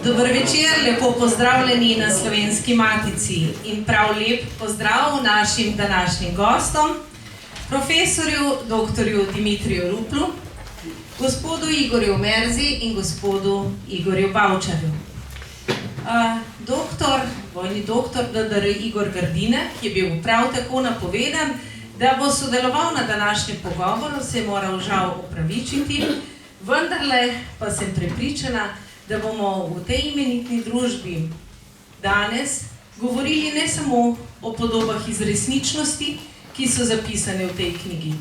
Dober večer, lepo pozdravljeni na Slovenski matici in prav lep pozdrav našim današnjim gostom, profesorju dr. Dimitriju Ruplu, gospodu Igorju Merzi in gospodu Igorju Bavčarju. Vojni doktor dr. Igor Grdine, ki je bil prav tako napovedan, da bo sodeloval na današnjem pogovoru, se je moral žal opravičiti, vendarle pa sem prepričana, da bomo v tej imenitni družbi danes govorili ne samo o podobah iz resničnosti, ki so zapisane v tej knjigi,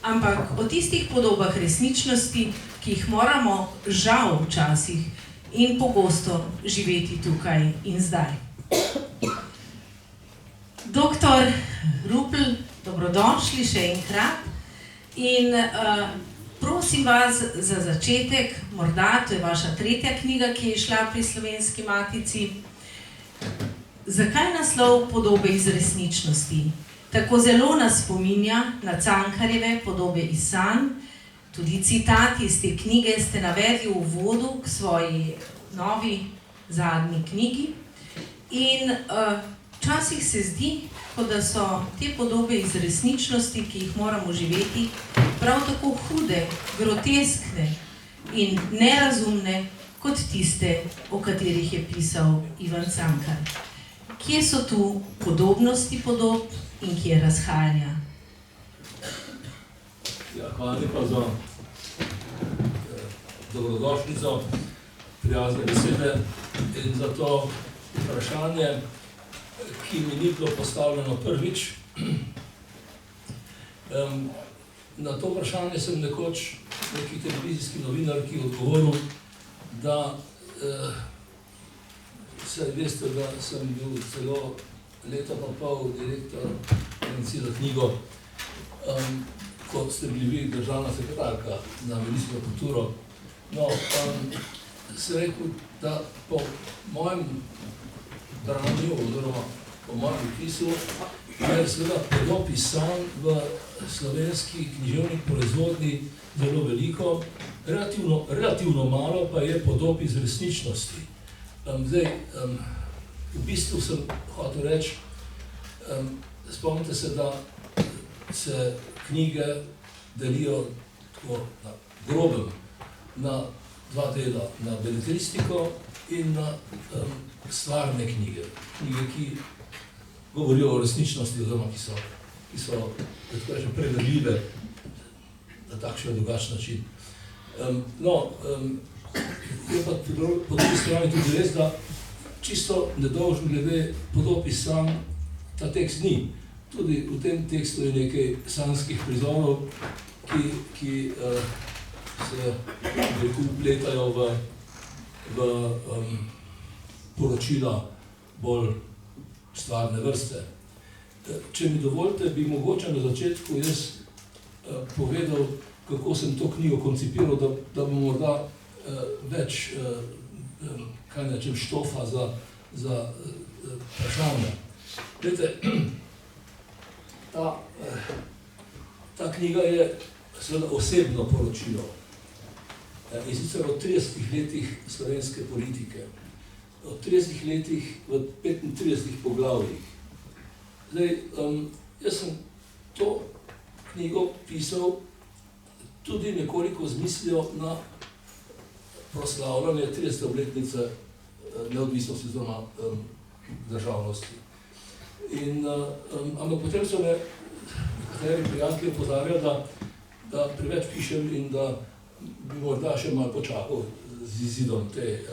ampak o tistih podobah resničnosti, ki jih moramo žal včasih in pogosto živeti tukaj in zdaj. Doktor Rupl, dobrodošli še enkrat in prosim vas za začetek, morda to je vaša tretja knjiga, ki je šla pri Slovenski matici. Zakaj naslov Podobe iz resničnosti? Tako zelo nas spominja na Cankarjeve Podobe iz sanj. Tudi citati iz te knjige ste navedli v uvodu k svoji novi zadnji knjigi. In včasih se zdi, kot da so te podobe iz resničnosti, ki jih moramo živeti, prav tako hude, groteskne in nerazumne, kot tiste, o katerih je pisal Ivan Cankar. Kje so tu podobnosti podob in kje razhajanja? Ja, hvala lepa za dobrodošlico, prijazne besede in za to vprašanje, ki mi ni bilo postavljeno prvič. Na to vprašanje sem nekoč neki televizijski novinarki odgovoril, da saj veste, da sem bil celo leto pa pol direktor Agencije za knjigo, kot ste bili vi državna sekretarka na Ministrstvu za kulturo. No, sem rekel, da po mojem branju oziroma po mojem opisu je seveda podob iz sanj v slovenski književni proizvodnji zelo veliko, relativno malo pa je podob iz resničnosti. Zdaj, v bistvu sem hotel reči, spomnite se, da se knjige delijo tako na grobem na dva dela, na beletristiko in na stvarne knjige. Knjige, ki govorijo o resničnosti, oziroma ki so tako rečem, preverljive na takšen ali drugačen način. Je pa po drugi strani tudi res, da čisto nedolžen glede podob iz sanj ta tekst ni. Tudi v tem tekstu je nekaj sanjskih prizorov, ki se vpletajo v poročila bolj stvarne vrste. Če mi dovolite, bi mogoče na začetku jaz povedal, kako sem to knjigo koncipiral, da bo morda več, kaj nečem, štofa za vprašanje. Glejte, ta knjiga je seveda osebno poročilo. In sicer o 30 letih slovenske politike. O 30 letih v 35 poglavjih. Zdaj, jaz sem to knjigo pisal tudi nekoliko z mislijo na proslavljanje 30. obletnice neodvisnosti oziroma državnosti. Ampak potem so me nekateri prijatelji opozarjali, da preveč pišem in da bi morda še malo počakal z izidom te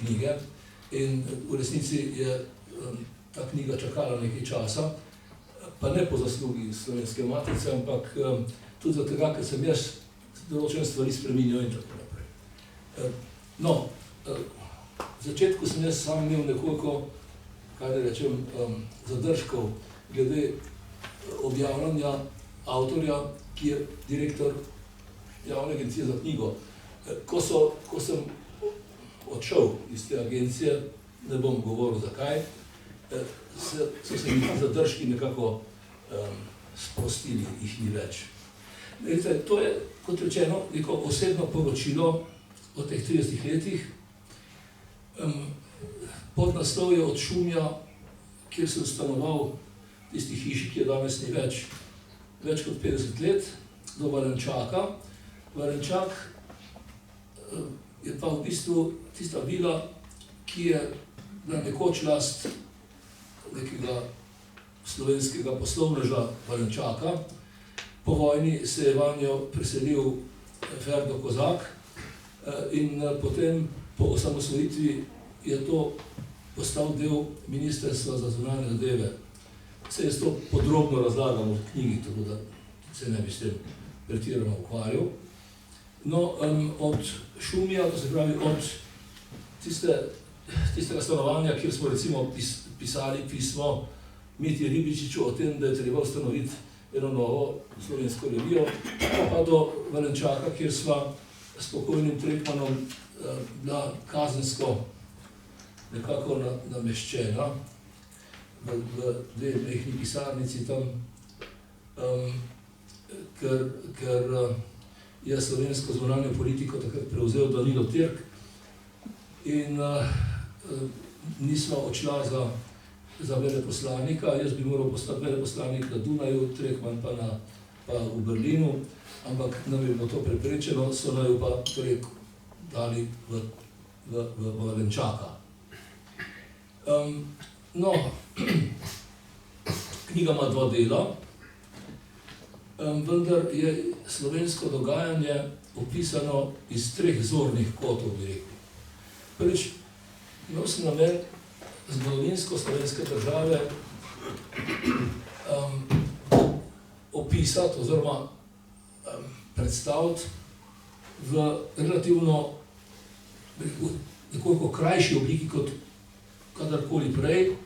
knjige. In v resnici je ta knjiga čakala nekaj časa, pa ne po zaslugi Slovenske matice, ampak tudi zato, ker sem jaz določene stvari spreminjal in tako naprej. V začetku sem jaz sam imel nekoliko, kaj da rečem, zadržkov glede objavljanja avtorja, ki je direktor Javne agencije za knjigo. Ko sem odšel iz te agencije, ne bom govoril zakaj, so se mi zadržki nekako sprostili, jih ni več. To je, kot rečeno, neko osebno poročilo o teh 30 letih, Podnaslov je od Šumja, kjer sem stanoval v tisti hiši, ki je danes ni več kot 50 let, do Varenčaka. Varenčak je pa v bistvu tista vila, ki je bila nekoč last nekega slovenskega poslovneža Varenčaka. Po vojni se je vanjo preselil Ferdo Kozak in potem po osamosvojitvi je to postal del Ministrstva za zunanje zadeve. Se jaz to podrobno razlagam v knjigi, tako da se ne bi s tem pretirano ukvarjal. No, od Šumja, to se pravi od tistega stanovanja, kjer smo recimo pisali pismo Mitji Ribičiču o tem, da je treba ustanoviti eno novo slovensko revijo, pa do Varenčaka, kjer sva s pokojnim Trekmanom bila kazensko nekako nameščena v dve mehni pisarnici tam, ker je slovensko zunanjo politiko takrat prevzel Danilo Tirk in nisva odšla za veleposlanika. Jaz bi moral postati veleposlanik na Dunaju, Trekman pa v Berlinu, ampak nam je bilo to preprečeno, so naju pa torej dali v Varenčaka. No, knjiga ima dva dela, vendar je slovensko dogajanje opisano iz treh zornih kotov, bi rekel. Prvič, imel sem namen zgodovinsko slovenske države opisati oziroma predstaviti v relativno nekoliko krajši obliki kot kadarkoli prej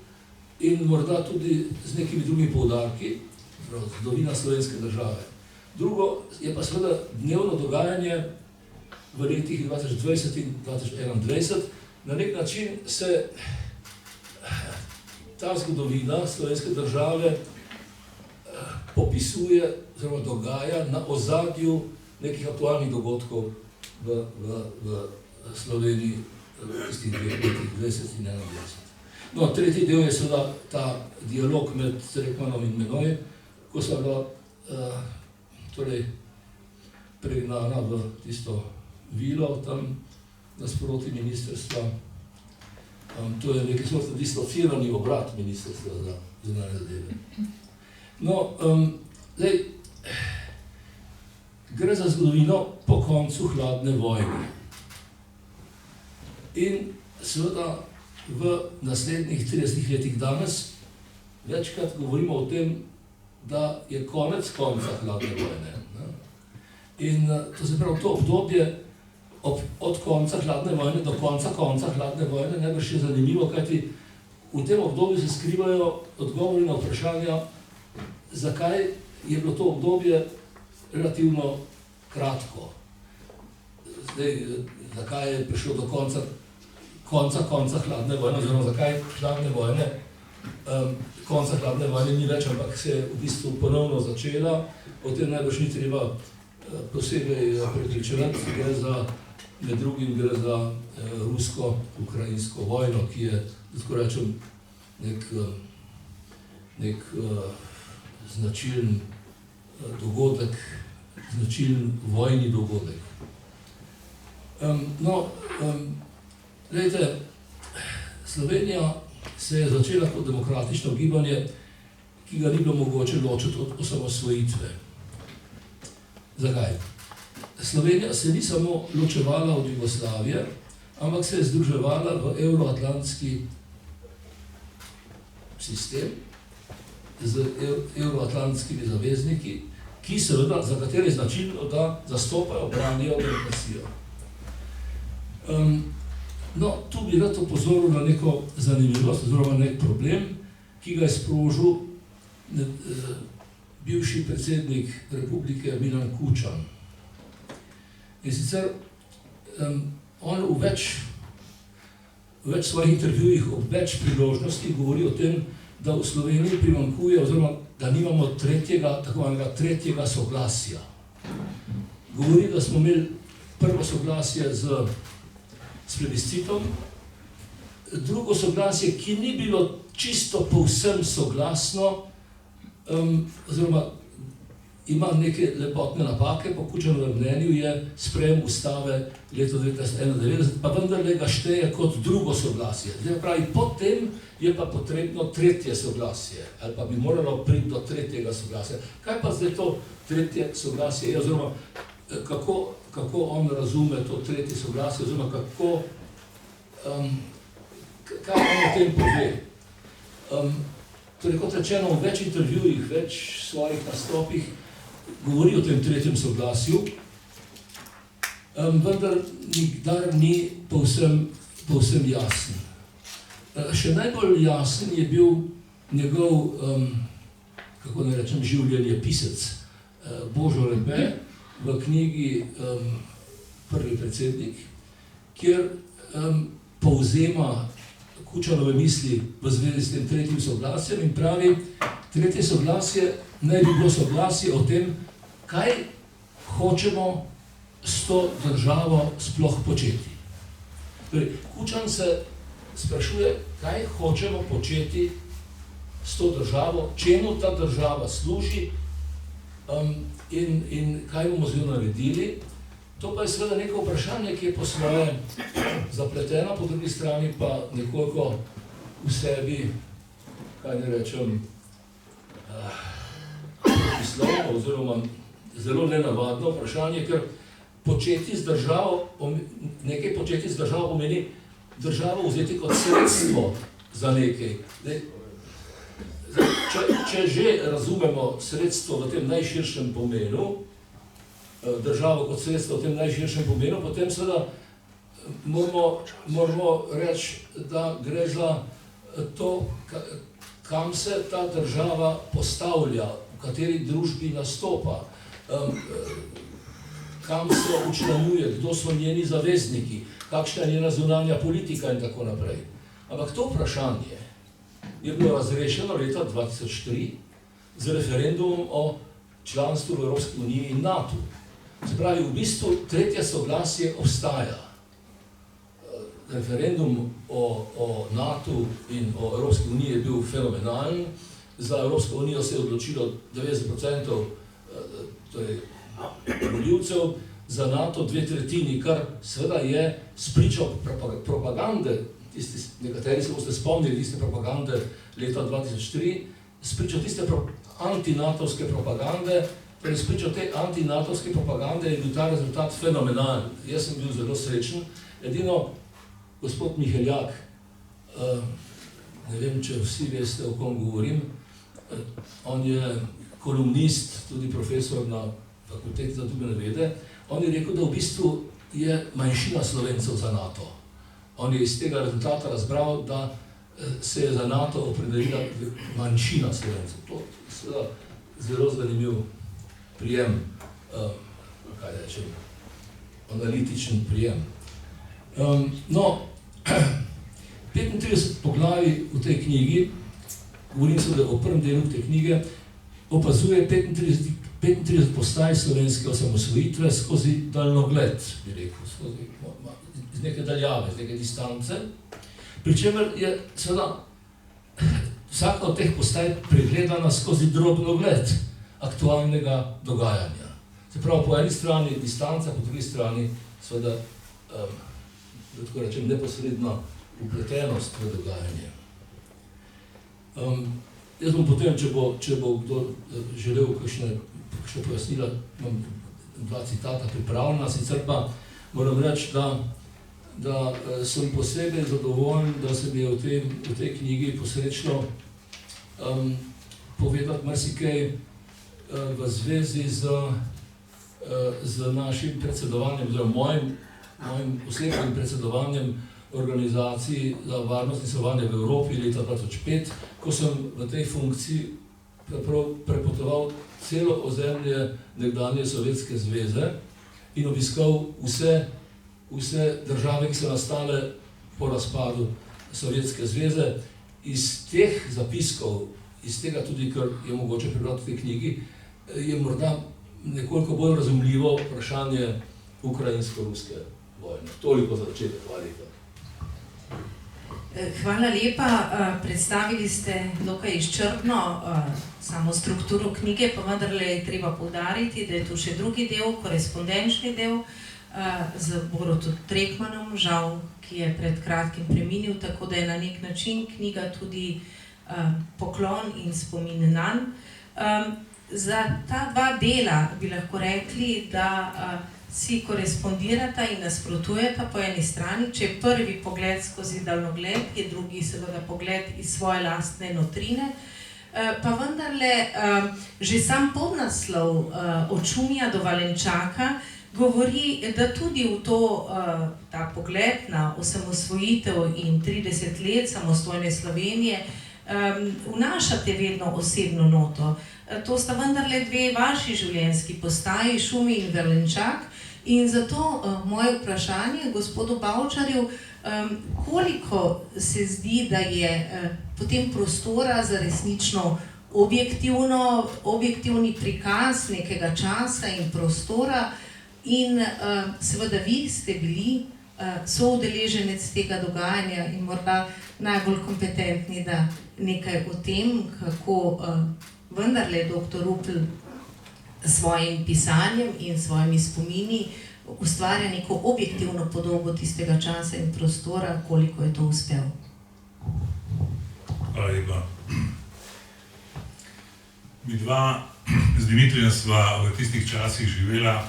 in morda tudi z nekimi drugimi poudarki, zgodovina slovenske države. Drugo je pa seveda dnevno dogajanje v letih 2020 in 2021. Na nek način se ta zgodovina slovenske države popisuje oziroma dogaja na ozadju nekih aktualnih dogodkov v Sloveniji v tistih dveh letih 20 in 21. No, tretji del je seveda ta dialog med Trekmanom in menoj, ko sva bila torej pregnana v tisto vilo tam nasproti ministrstva. To je nekaj sorta dislocirani obrat ministrstva za zunanje zadeve. No, zdaj, gre za zgodovino po koncu hladne vojne. In seveda v naslednjih 30 letih danes večkrat govorimo o tem, da je konec konca hladne vojne. In to se pravi, to obdobje od konca hladne vojne do konca hladne vojne najbrž je zanimivo, kajti v tem obdobju se skrivajo odgovori na vprašanja, zakaj je bilo to obdobje relativno kratko. Zdaj, zakaj je prišlo do konca hladne vojne, oziroma zakaj konca hladne vojne ni več, ampak se je v bistvu ponovno začela. O tem najbrž ni treba posebej prepričevati, med drugim gre za rusko-ukrajinsko vojno, ki je, tako rečem, nek značilen dogodek, značilen vojni dogodek. No, glejte, Slovenija se je začela kot demokratično gibanje, ki ga ni bilo mogoče ločiti od osamosvojitve. Zakaj? Slovenija se ni samo ločevala od Jugoslavije, ampak se je združevala v evroatlantski sistem z evroatlantskimi zavezniki, ki seveda, za katere je značilno, da zastopajo, branijo demokracijo. No, tu bi rad opozoril na neko zanimivost, oziroma nek problem, ki ga je sprožil bivši predsednik Republike Milan Kučan. In sicer on v več svojih intervjujih, ob več priložnosti govori o tem, da v Sloveniji primanjkuje, oziroma da nimamo tretjega soglasja. Govori, da smo imeli prvo soglasje s plebiscitom, drugo soglasje, ki ni bilo čisto povsem soglasno, oziroma ima neke lepotne napake, po Kučanovem mnenju je sprejem ustave leta 1991, pa vendarle ga šteje kot drugo soglasje. Zdaj pravi, potem je pa potrebno tretje soglasje, ali pa bi moralo priti do tretjega soglasja. Kaj pa zdaj to tretje soglasje je, oziroma kako on razume to tretje soglasje, oziroma kaj on o tem pove. Torej, kot rečeno, v več intervjujih, več svojih nastopih govori o tem tretjem soglasju, vendar nikdar ni povsem jasen. Še najbolj jasen je bil njegov, kako ne rečem, življenjepisec Božo Repe v knjigi Prvi predsednik, kjer povzema Kučanove misli v zvezi s tem tretjim soglasjem in pravi, tretje soglasje naj bi bilo soglasje o tem, kaj hočemo s to državo sploh početi. Torej, Kučan se sprašuje, kaj hočemo početi s to državo, čemu ta država služi in kaj bomo z njo naredili. To pa je seveda neko vprašanje, ki je po svoje zapleteno, po drugi strani pa nekoliko v sebi, kaj ne rečem, izlovno oziroma zelo nenavadno vprašanje, ker nekaj početi z državo pomeni državo vzeti kot sredstvo za nekaj. Če že razumemo sredstvo v tem najširšem pomenu, državo kot sredstvo v tem najširšem pomenu, potem seveda moramo reči, da gre za to, kam se ta država postavlja, v kateri družbi nastopa, kam se učlanjuje, kdo so njeni zavezniki, kakšna je njena zunanja politika in tako naprej. Ampak to vprašanje je bilo razrešeno leta 2003 z referendumom o članstvu v Evropski uniji in NATO. Se pravi, v bistvu tretje soglasje obstaja. Referendum o NATO in o Evropski uniji je bil fenomenalen. Za Evropsko unijo se je odločilo 90% volivcev, za NATO 2/3, kar seveda je spričo propagande, nekateri se boste spomnili tiste propagande leta 2003, spričo tiste antinatovske propagande, torej spričo te antinatovske propagande je bil ta rezultat fenomenalen. Jaz sem bil zelo srečen. Edino gospod Miheljak, ne vem, če vsi veste, o kom govorim, on je kolumnist, tudi profesor na Fakulteti za družbene vede, on je rekel, da v bistvu je manjšina Slovencev za NATO. On je iz tega rezultata razbral, da se je za NATO opredelila manjšina Slovencev. To je seveda zelo zanimiv prijem, kaj rečem, analitičen prijem. No, 35 poglavij v tej knjigi, govorim seveda o prvem delu te knjige, opazuje 35 postaj slovenske osamosvojitve skozi daljnogled, bi rekel, iz neke daljave, iz neke distance, pri čemer je seveda vsaka od teh postaj pregledana skozi drobnogled aktualnega dogajanja. Se pravi, po eni strani distanca, po drugi strani seveda, da tako rečem, neposredna upletenost v dogajanje. Jaz bom potem, če bo kdo želel kakšne pojasnila, imam 2 citata pripravljena, sicer pa moram reči, da sem posebej zadovoljen, da se mi je v tej knjigi posrečno povedati marsikaj v zvezi z našim predsedovanjem, oziroma mojim osebnim predsedovanjem Organizaciji za varnost in sodelovanje v Evropi leta 2005, ko sem v tej funkciji prepotoval celo ozemlje nekdanje Sovjetske zveze in obiskal vse države, ki so nastale po razpadu Sovjetske zveze. Iz teh zapiskov, iz tega tudi, kar je mogoče prebrati v tej knjigi, je morda nekoliko bolj razumljivo vprašanje ukrajinsko-ruske vojne. Toliko za začetek, hvala lepa. Hvala lepa. Predstavili ste dokaj izčrpno samo strukturo knjige, pa vendarle je treba poudariti, da je tu še drugi del, korespondenčni del z Borutom Trekmanom, žal, ki je pred kratkim preminil, tako da je na nek način knjiga tudi poklon in spomin nanj. Za ta dva dela bi lahko rekli, da si korespondirata in nasprotujeta po eni strani, če je prvi pogled skozi daljnogled, je drugi seveda pogled iz svoje lastne notrine, pa vendarle že sam podnaslov Od Šumija do Valenčaka govori, da tudi v ta pogled na osamosvojitev in 30 let samostojne Slovenije vnašate vedno osebno noto. To sta vendarle dve vaši življenjski postaji, Šumi in Valenčak. In zato moje vprašanje gospodu Bavčarju, koliko se zdi, da je potem prostora za resnično objektivni prikaz nekega časa in prostora in seveda vi ste bili soudeleženec tega dogajanja in morda najbolj kompetentni, da nekaj o tem, kako vendarle dr. Rupel s svojim pisanjem in svojimi spomini ustvarja neko objektivno podobo tistega časa in prostora, koliko je to uspel. Hvala lepa. Mi dva z Dimitrijem sva v tistih časih živela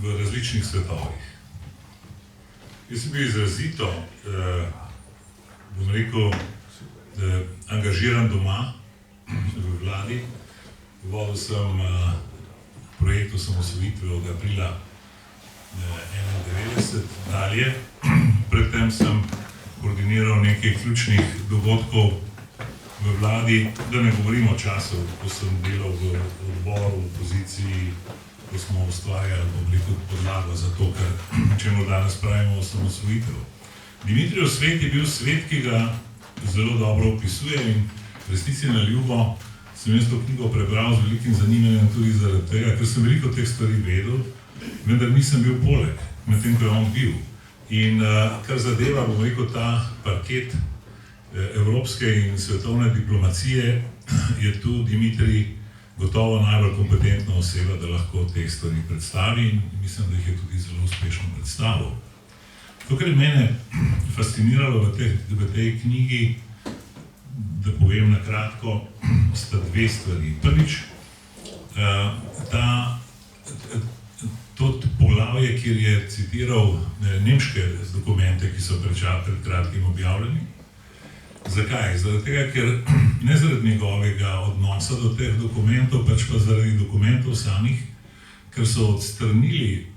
v različnih svetovih. Jaz sem bil izrazito, bom rekel, angažiran doma, v vladi. Vodil sem projekt osamosvojitve od aprila 1991 dalje. Predtem sem koordiniral nekaj ključnih dogodkov v vladi, da ne govorim o času, ko sem delal v odboru, v opoziciji, ko smo ustvarjali, bom rekel, podlago za to, čemu danes pravimo osamosvojitev. Dimitrijev svet je bil svet, ki ga zelo dobro opisuje in v resnici na ljubo sem jaz to knjigo prebral z velikim zanimanjem tudi zaradi tega, ker sem veliko teh stvari vedel, vendar nisem bil poleg, medtem ko je on bil. In kar zadeva, bom rekel, ta parket evropske in svetovne diplomacije, je tu Dimitrij gotovo najbolj kompetentna oseba, da lahko te stvari predstavi in mislim, da jih je tudi zelo uspešno predstavil. To, kar je mene fasciniralo v tej knjigi, da povem na kratko, sta dve stvari. Prvič, to poglavje, kjer je citiral nemške dokumente, ki so pred kratkim objavljeni. Zakaj? Zaradi tega, ker ne zaradi njegovega odnosa do teh dokumentov, pač pa zaradi dokumentov samih, ker so odstranili,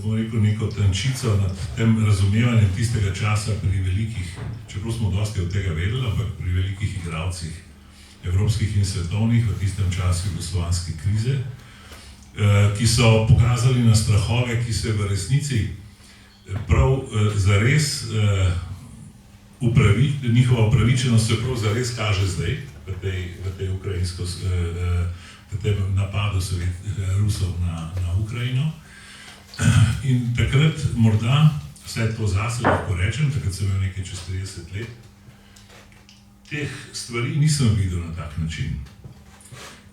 bom rekel, neko tančico nad tem razumevanjem tistega časa pri velikih, čeprav smo dosti od tega vedeli, ampak pri velikih igralcih evropskih in svetovnih v tistem času jugoslovanske krize, ki so pokazali na strahove, ki se v resnici prav zares njihova upravičenost se prav zares kaže zdaj v tej ukrajinsko, v tem napadu Rusov na Ukrajino. In takrat morda, vse to zase lahko rečem, takrat sem imel nekaj čez 30 let, teh stvari nisem videl na tak način.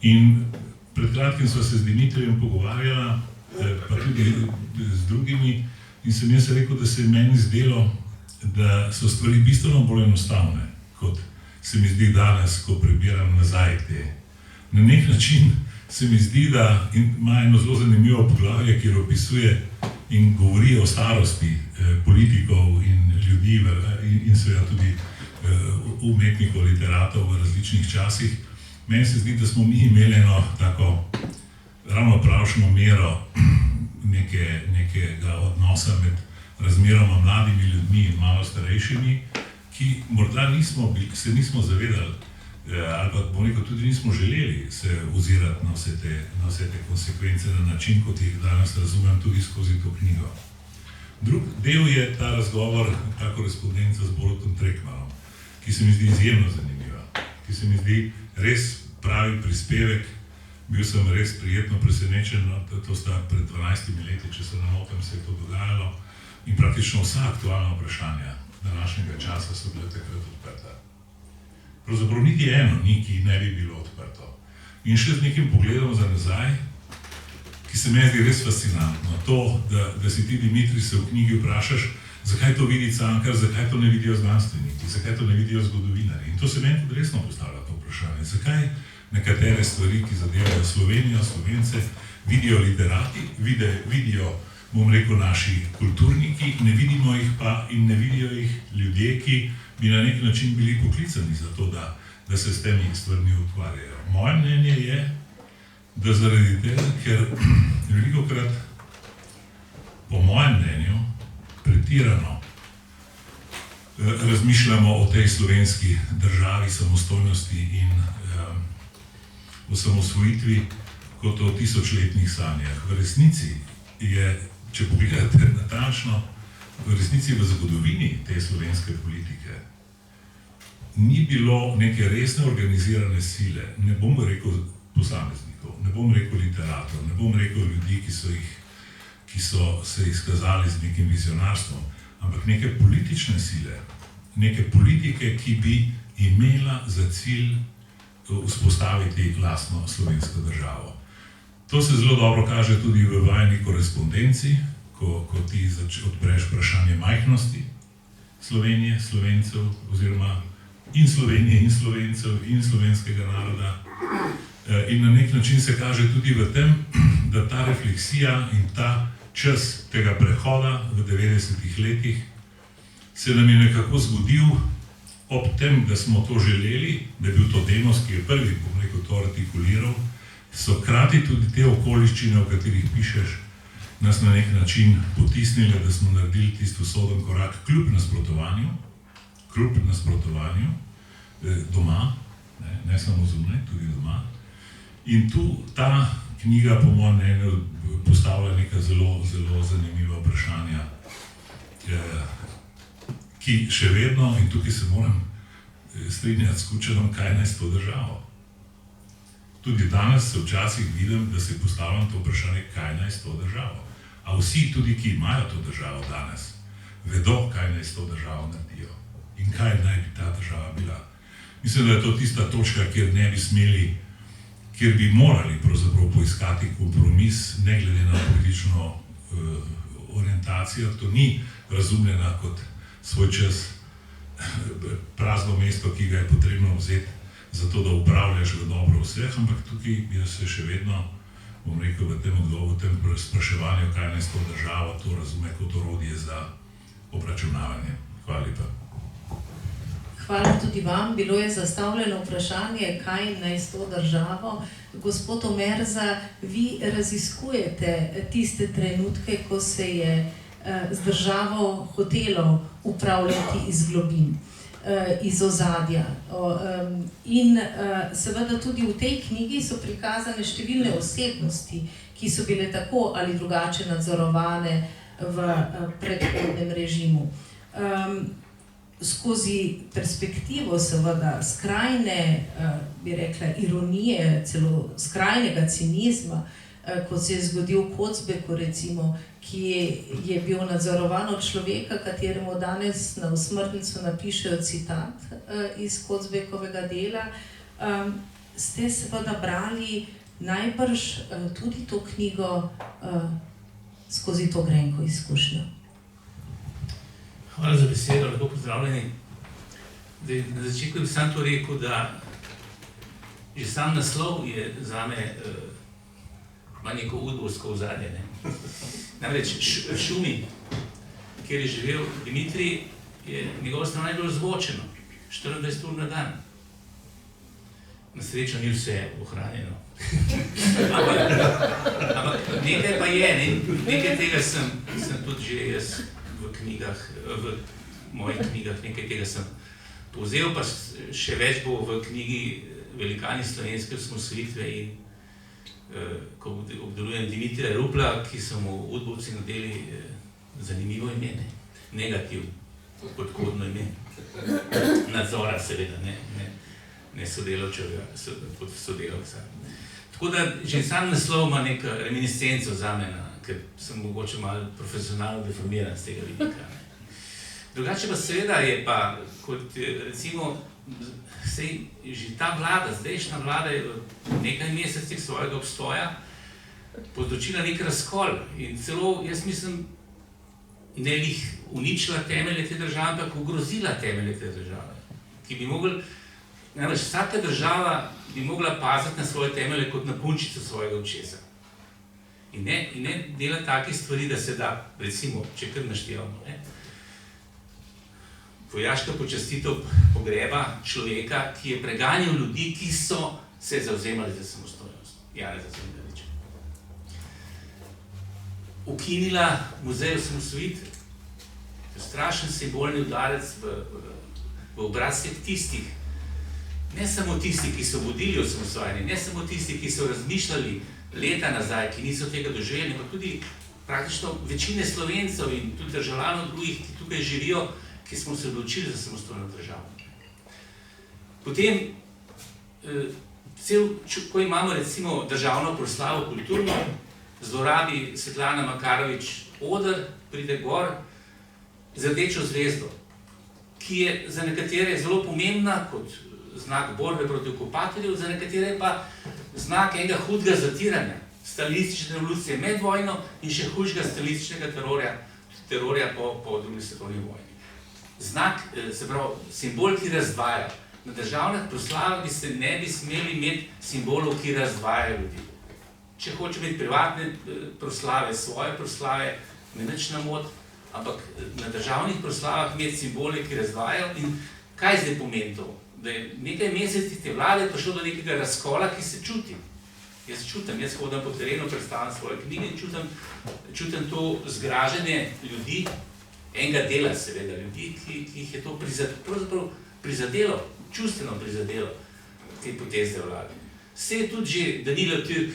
In pred kratkim sva se z Dimitrijem pogovarjala, pa tudi z drugimi, in sem jaz rekel, da se je meni zdelo, da so stvari bistveno bolj enostavne, kot se mi zdi danes, ko prebiram nazaj te. Na nek način se mi zdi, da ima eno zelo zanimivo poglavje, kjer opisuje in govori o starosti politikov in ljudi in seveda tudi umetnikov, literatov v različnih časih. Meni se zdi, da smo mi imeli eno tako ravno pravšno mero nekega odnosa med razmeroma mladimi ljudmi in malo starejšimi, ki morda se nismo zavedali, ali pa bom rekel, tudi nismo želeli se ozirati na vse te konsekvence na način, kot jih danes razumem tudi skozi to knjigo. Drug del je ta razgovor, ta korespondenca z Borutom Trekmanom, ki se mi zdi izjemno zanimiva, ki se mi zdi res pravi prispevek. Bil sem res prijetno presenečen, to sta pred 12 leti, če se ne motim, se je to dogajalo. In praktično vsa aktualna vprašanja današnjega časa so bile takrat odprta. Pravzaprav niti eno ni, ki ne bi bilo odprto. In še z nekim pogledom za nazaj, ki se meni zdi res fascinantno, to, da si ti, Dimitrij, se v knjigi vprašaš, zakaj to vidi Cankar, zakaj to ne vidijo znanstveniki, zakaj to ne vidijo zgodovinarji. In to se meni tudi resno postavlja to vprašanje. Zakaj nekatere stvari, ki zadevajo Slovenijo, Slovence, vidijo literati, vidijo, bom rekel, naši kulturniki, ne vidimo jih pa in ne vidijo jih ljudje, ki bi na nek način bili poklicani za to, da se s temi stvarmi ukvarjajo. Moje mnenje je, da zaradi tega, ker velikokrat, po mojem mnenju, pretirano razmišljamo o tej slovenski državi, samostojnosti in osamosvojitvi kot o tisočletnih sanjah. V resnici je, če pogledate natančno, v resnici v zgodovini te slovenske politike ni bilo neke resne organizirane sile, ne bom rekel posameznikov, ne bom rekel literatov, ne bom rekel ljudi, ki so se izkazali z nekim vizionarstvom, ampak neke politične sile, neke politike, ki bi imela za cilj vzpostaviti lastno slovensko državo. To se zelo dobro kaže tudi v vajni korespondenci, ko ti odpreš vprašanje majhnosti Slovenije, Slovencev, oziroma in Slovenije, in Slovencev, in slovenskega naroda. In na nek način se kaže tudi v tem, da ta refleksija in ta čas tega prehoda v 90-ih letih se nam je nekako zgodil ob tem, da smo to želeli, da je bil to Demos, ki je prvi, bom rekel, to artikuliral, so hkrati tudi te okoliščine, o katerih pišeš, nas na nek način potisnile, da smo naredili tisto usoden korak kljub nasprotovanju doma, ne samo zunaj, tudi doma. In tu ta knjiga, po mojem mnenju, postavlja neka zelo, zelo zanimiva vprašanja, ki še vedno, in tukaj se moram strinjati s Kučanom, kaj naj s to državo. Tudi danes se včasih vidim, da se postavljam to vprašanje, kaj naj s to državo. A vsi, tudi ki imajo to državo danes, vedo, kaj naj s to državo naredijo in kaj naj bi ta država bila. Mislim, da je to tista točka, kjer bi morali pravzaprav poiskati kompromis, ne glede na politično orientacijo. To ni razumljena kot svoj čas prazno mesto, ki ga je potrebno vzeti zato, da upravljaš v dobro vseh, ampak tukaj bi se še vedno, bom rekel, v tem odgovoru, v tem spraševanju, kaj naj s to državo, to razume kot orodje za obračunavanje. Hvala lepa. Hvala tudi vam. Bilo je zastavljeno vprašanje, kaj naj s to državo. Gospod Omerza, vi raziskujete tiste trenutke, ko se je z državo hotelo upravljati iz globin, iz ozadja. In seveda tudi v tej knjigi so prikazane številne osebnosti, ki so bile tako ali drugače nadzorovane v predhodnem režimu. Skozi perspektivo seveda skrajne, bi rekla, ironije, celo skrajnega cinizma, kot se je zgodil Kocbeku recimo, ki je bil nadzorovan od človeka, kateremu danes na osmrtnico napišejo citat iz Kocbekovega dela, ste seveda brali najbrž tudi to knjigo skozi to grenko izkušnjo. Hvala za besedo, lepo pozdravljeni. Na začetku bi sam to rekel, da že sam naslov je zame ima neko udbovsko ozadje. Namreč Šumi, kjer je živel Dimitrij, je njegovo stanovanje bilo zvočeno 24 ur na dan. Na srečo ni vse ohranjeno. Ampak nekaj pa je, nekaj tega sem tudi že jaz v knjigah, v mojih knjigah, nekaj tega sem povzel, pa še več bo v knjigi Velikani slovenske osamosvojitve in ko obdelujem Dimitrija Rupla, ki so mu udbovci nadeli zanimivo ime, negativ, podkodno ime, nadzora seveda, ne sodelavca. Tako da že sam naslov ima neko reminiscenco za mene, ker sem mogoče malo profesionalno deformiran z tega vidika. Drugače pa seveda je pa, kot recimo, sej že ta vlada, zdajšnja vlada je v nekaj mesecih svojega obstoja povzročila nek razkol in celo, jaz mislim, ne lih uničila temelje te države, ampak ogrozila temelje te države, ki bi mogli, namreč vsaka država bi mogla paziti na svoje temelje kot na punčico svojega očesa. In ne delati takih stvari, da se da, recimo, če kar naštevamo, vojaška počastitev pogreba človeka, ki je preganjal ljudi, ki so se zavzemali za samostojnost. Janeza Zemljariča. Ukinila muzej osamosvojitve. To je strašen simbolni udarec v obraz vseh tistih, ne samo tisti, ki so vodili osamosvajanje, ne samo tisti, ki so razmišljali leta nazaj, ki niso tega doživeli, ampak tudi praktično večine Slovencev in tudi državljanov drugih, ki tukaj živijo, ki smo se odločili za samostojno državo. Potem, ko imamo recimo državno proslavo kulturno, zlorabi Svetlana Makarovič oder, pride gor z rdečo zvezdo, ki je za nekatere zelo pomembna kot znak borbe proti okupatorju, za nekatere pa znak enega hudega zatiranja, stalinistične revolucije med vojno in še hujšega stalinističnega terorja po drugi svetovni vojni. Znak, se pravi, simbol, ki razdvaja. Na državnih proslavah ne bi smeli imeti simbolov, ki razdvajajo ljudi. Če hoče imeti privatne proslave, svoje proslave, me nič ne moti, ampak na državnih proslavah imeti simbole, ki razdvajajo. In kaj zdaj pomeni to? Da je nekaj mesecih te vlade prišlo do nekega razkola, ki se čuti. Jaz čutim, jaz hodim po terenu, predstavljam svoje knjige in čutim to zgražanje ljudi, enega dela seveda ljudi, ki jih je to prizadelo, čustveno prizadelo te poteze vlade. Se je tudi že Danilo Türk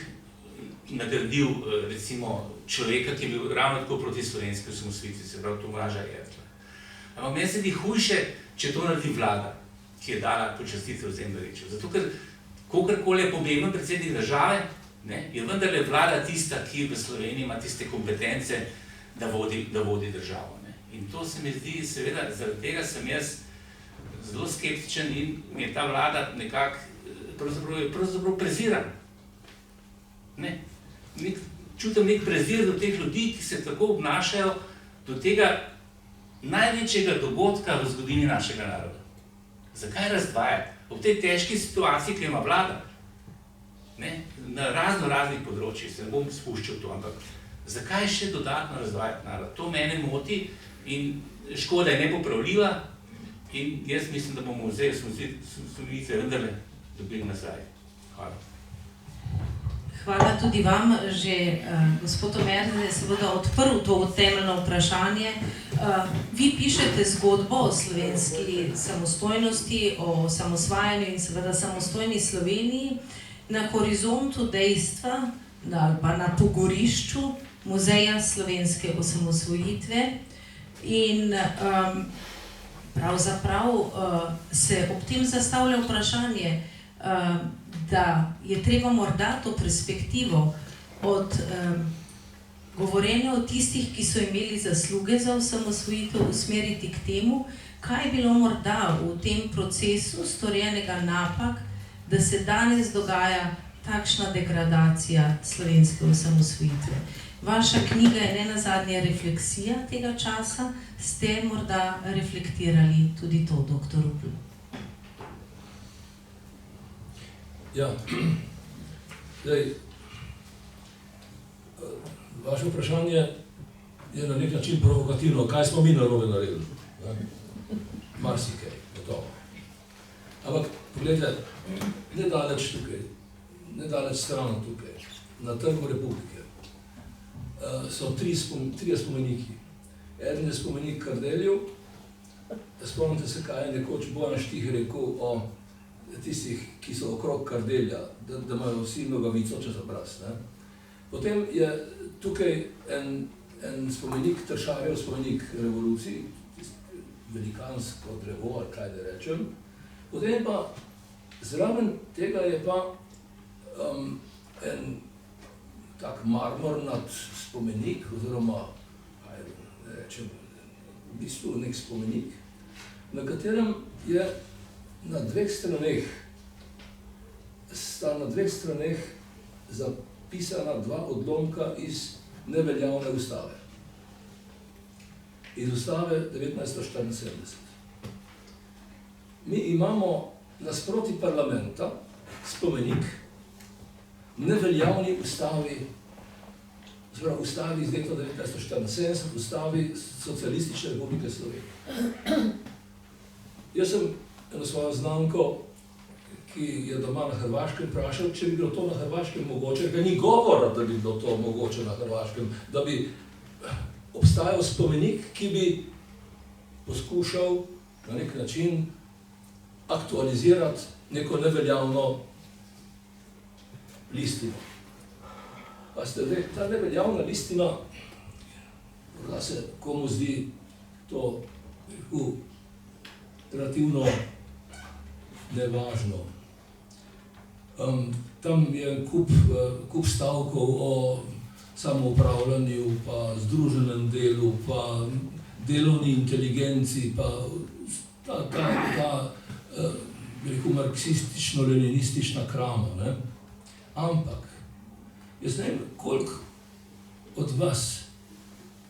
nagradil recimo človeka, ki je bil ravno tako proti slovenski osamosvojitvi, se pravi Tomaža Ertla. Ampak meni se zdi hujše, če to naredi vlada, ki je dala počastitev Zemljariču. Zato, ker kogarkoli je pomemben predsednik države, je vendarle vlada tista, ki v Sloveniji ima tiste kompetence, da vodi državo. In to se mi zdi, seveda, zaradi tega sem jaz zelo skeptičen in mi je ta vlada nekako, pravzaprav preziran. Čutim nek prezir do teh ljudi, ki se tako obnašajo do tega največjega dogodka v zgodovini našega naroda. Zakaj razdvajati? Ob tej težki situaciji, ki ima vlada, na raznih področjih, se ne bom spuščal to, ampak zakaj še dodatno razdvajati narod? To mene moti in škoda je nepopravljiva in jaz mislim, da bomo muzej osamosvojitve vendarle dobili nazaj. Hvala. Hvala tudi vam, že gospod Omerzel je seveda odprl to temeljno vprašanje. Vi pišete zgodbo o slovenski samostojnosti, o osamosvajanju in seveda samostojni Sloveniji na horizontu dejstva ali pa na pogorišču Muzeja slovenske osamosvojitve in pravzaprav se ob tem zastavlja vprašanje, da je treba morda to perspektivo od govorjenja o tistih, ki so imeli zasluge za osamosvojitev, usmeriti k temu, kaj je bilo morda v tem procesu storjenega napak, da se danes dogaja takšna degradacija slovenske osamosvojitve. Vaša knjiga je nenazadnje refleksija tega časa, ste morda reflektirali tudi to, dr. Rupel? Ja, zdaj, vaše vprašanje je na nek način provokativno, kaj smo mi narobe naredili. Marsikaj, gotovo. Ampak, pogledajte, nedaleč tukaj, nedaleč stran tukaj, na Trgu Republike, so trije spomeniki. Eden je spomenik Kardelju, spomnite se, kaj je nekoč Bojan Štih rekel o tistih, ki so okrog Kardelja, da imajo vsi nogavico čez obraz. Potem je tukaj en spomenik, Tršarjev spomenik revoluciji, velikansko drevo, ali kaj da rečem. Potem pa, zraven tega je pa en tak marmornat spomenik, oziroma, kaj da rečem, v bistvu nek spomenik, na katerem je sta na dveh straneh zapisana dva odlomka iz neveljavne ustave. Iz ustave 1974. Mi imamo nasproti parlamenta spomenik neveljavni ustavi, ustavi iz leta 1974, ustavi Socialistične republike Slovenije. Jaz sem eno svojo znanko, ki je doma na Hrvaškem, vprašal, če bi bilo to na Hrvaškem mogoče, ker ni govora, da bi bilo to mogoče na Hrvaškem, da bi obstajal spomenik, ki bi poskušal na nek način aktualizirati neko neveljavno listino. Pa ta neveljavna listina, da se komu zdi to relativno nevažno. Tam je kup stavkov o samoupravljanju, pa združenem delu, pa delovni inteligenci, pa ta marksistično-leninistična krama. Ne? Ampak, jaz ne vem, koliko od vas,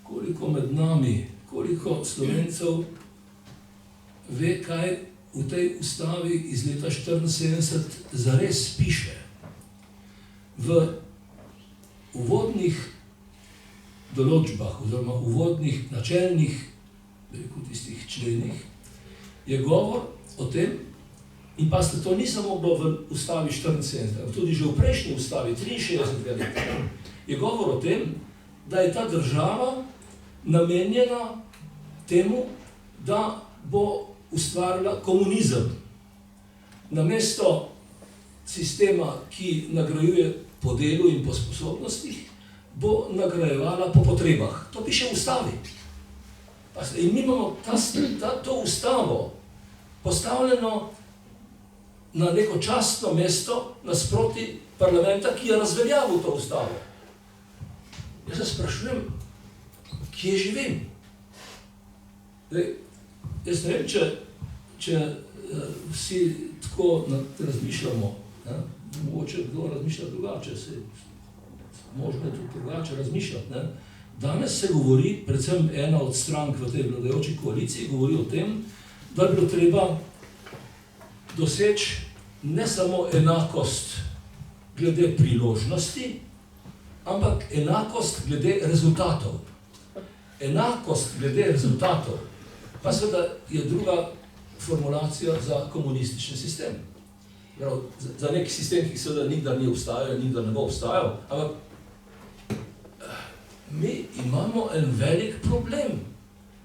koliko med nami, koliko Slovencev ve, kaj v tej ustavi iz leta 1974 zares piše. V uvodnih določbah, oziroma uvodnih načelnih tistih členih, je govor o tem, in pa to ni samo bilo v ustavi 1974, tudi že v prejšnji ustavi 63. leta, je govor o tem, da je ta država namenjena temu, da bo ustvarila komunizem. Namesto sistema, ki nagrajuje po delu in po sposobnostih, bo nagrajevala po potrebah. To piše v ustavi. In mi imamo to ustavo postavljeno na neko častno mesto nasproti parlamenta, ki je razveljavil to ustavo. Jaz se sprašujem, kje živim? Jaz ne vem, če vsi tako razmišljamo, mogoče kdo razmišlja drugače, možno je tudi drugače razmišljati. Danes se govori, predvsem ena od strank v tej vladajoči koaliciji, govori o tem, da bi bilo treba doseči ne samo enakost glede priložnosti, ampak enakost glede rezultatov. Enakost glede rezultatov pa seveda je druga formulacija za komunistični sistem. Za nek sistem, ki seveda nikdar ni obstajal, nikdar ne bo obstajal, ampak mi imamo en velik problem.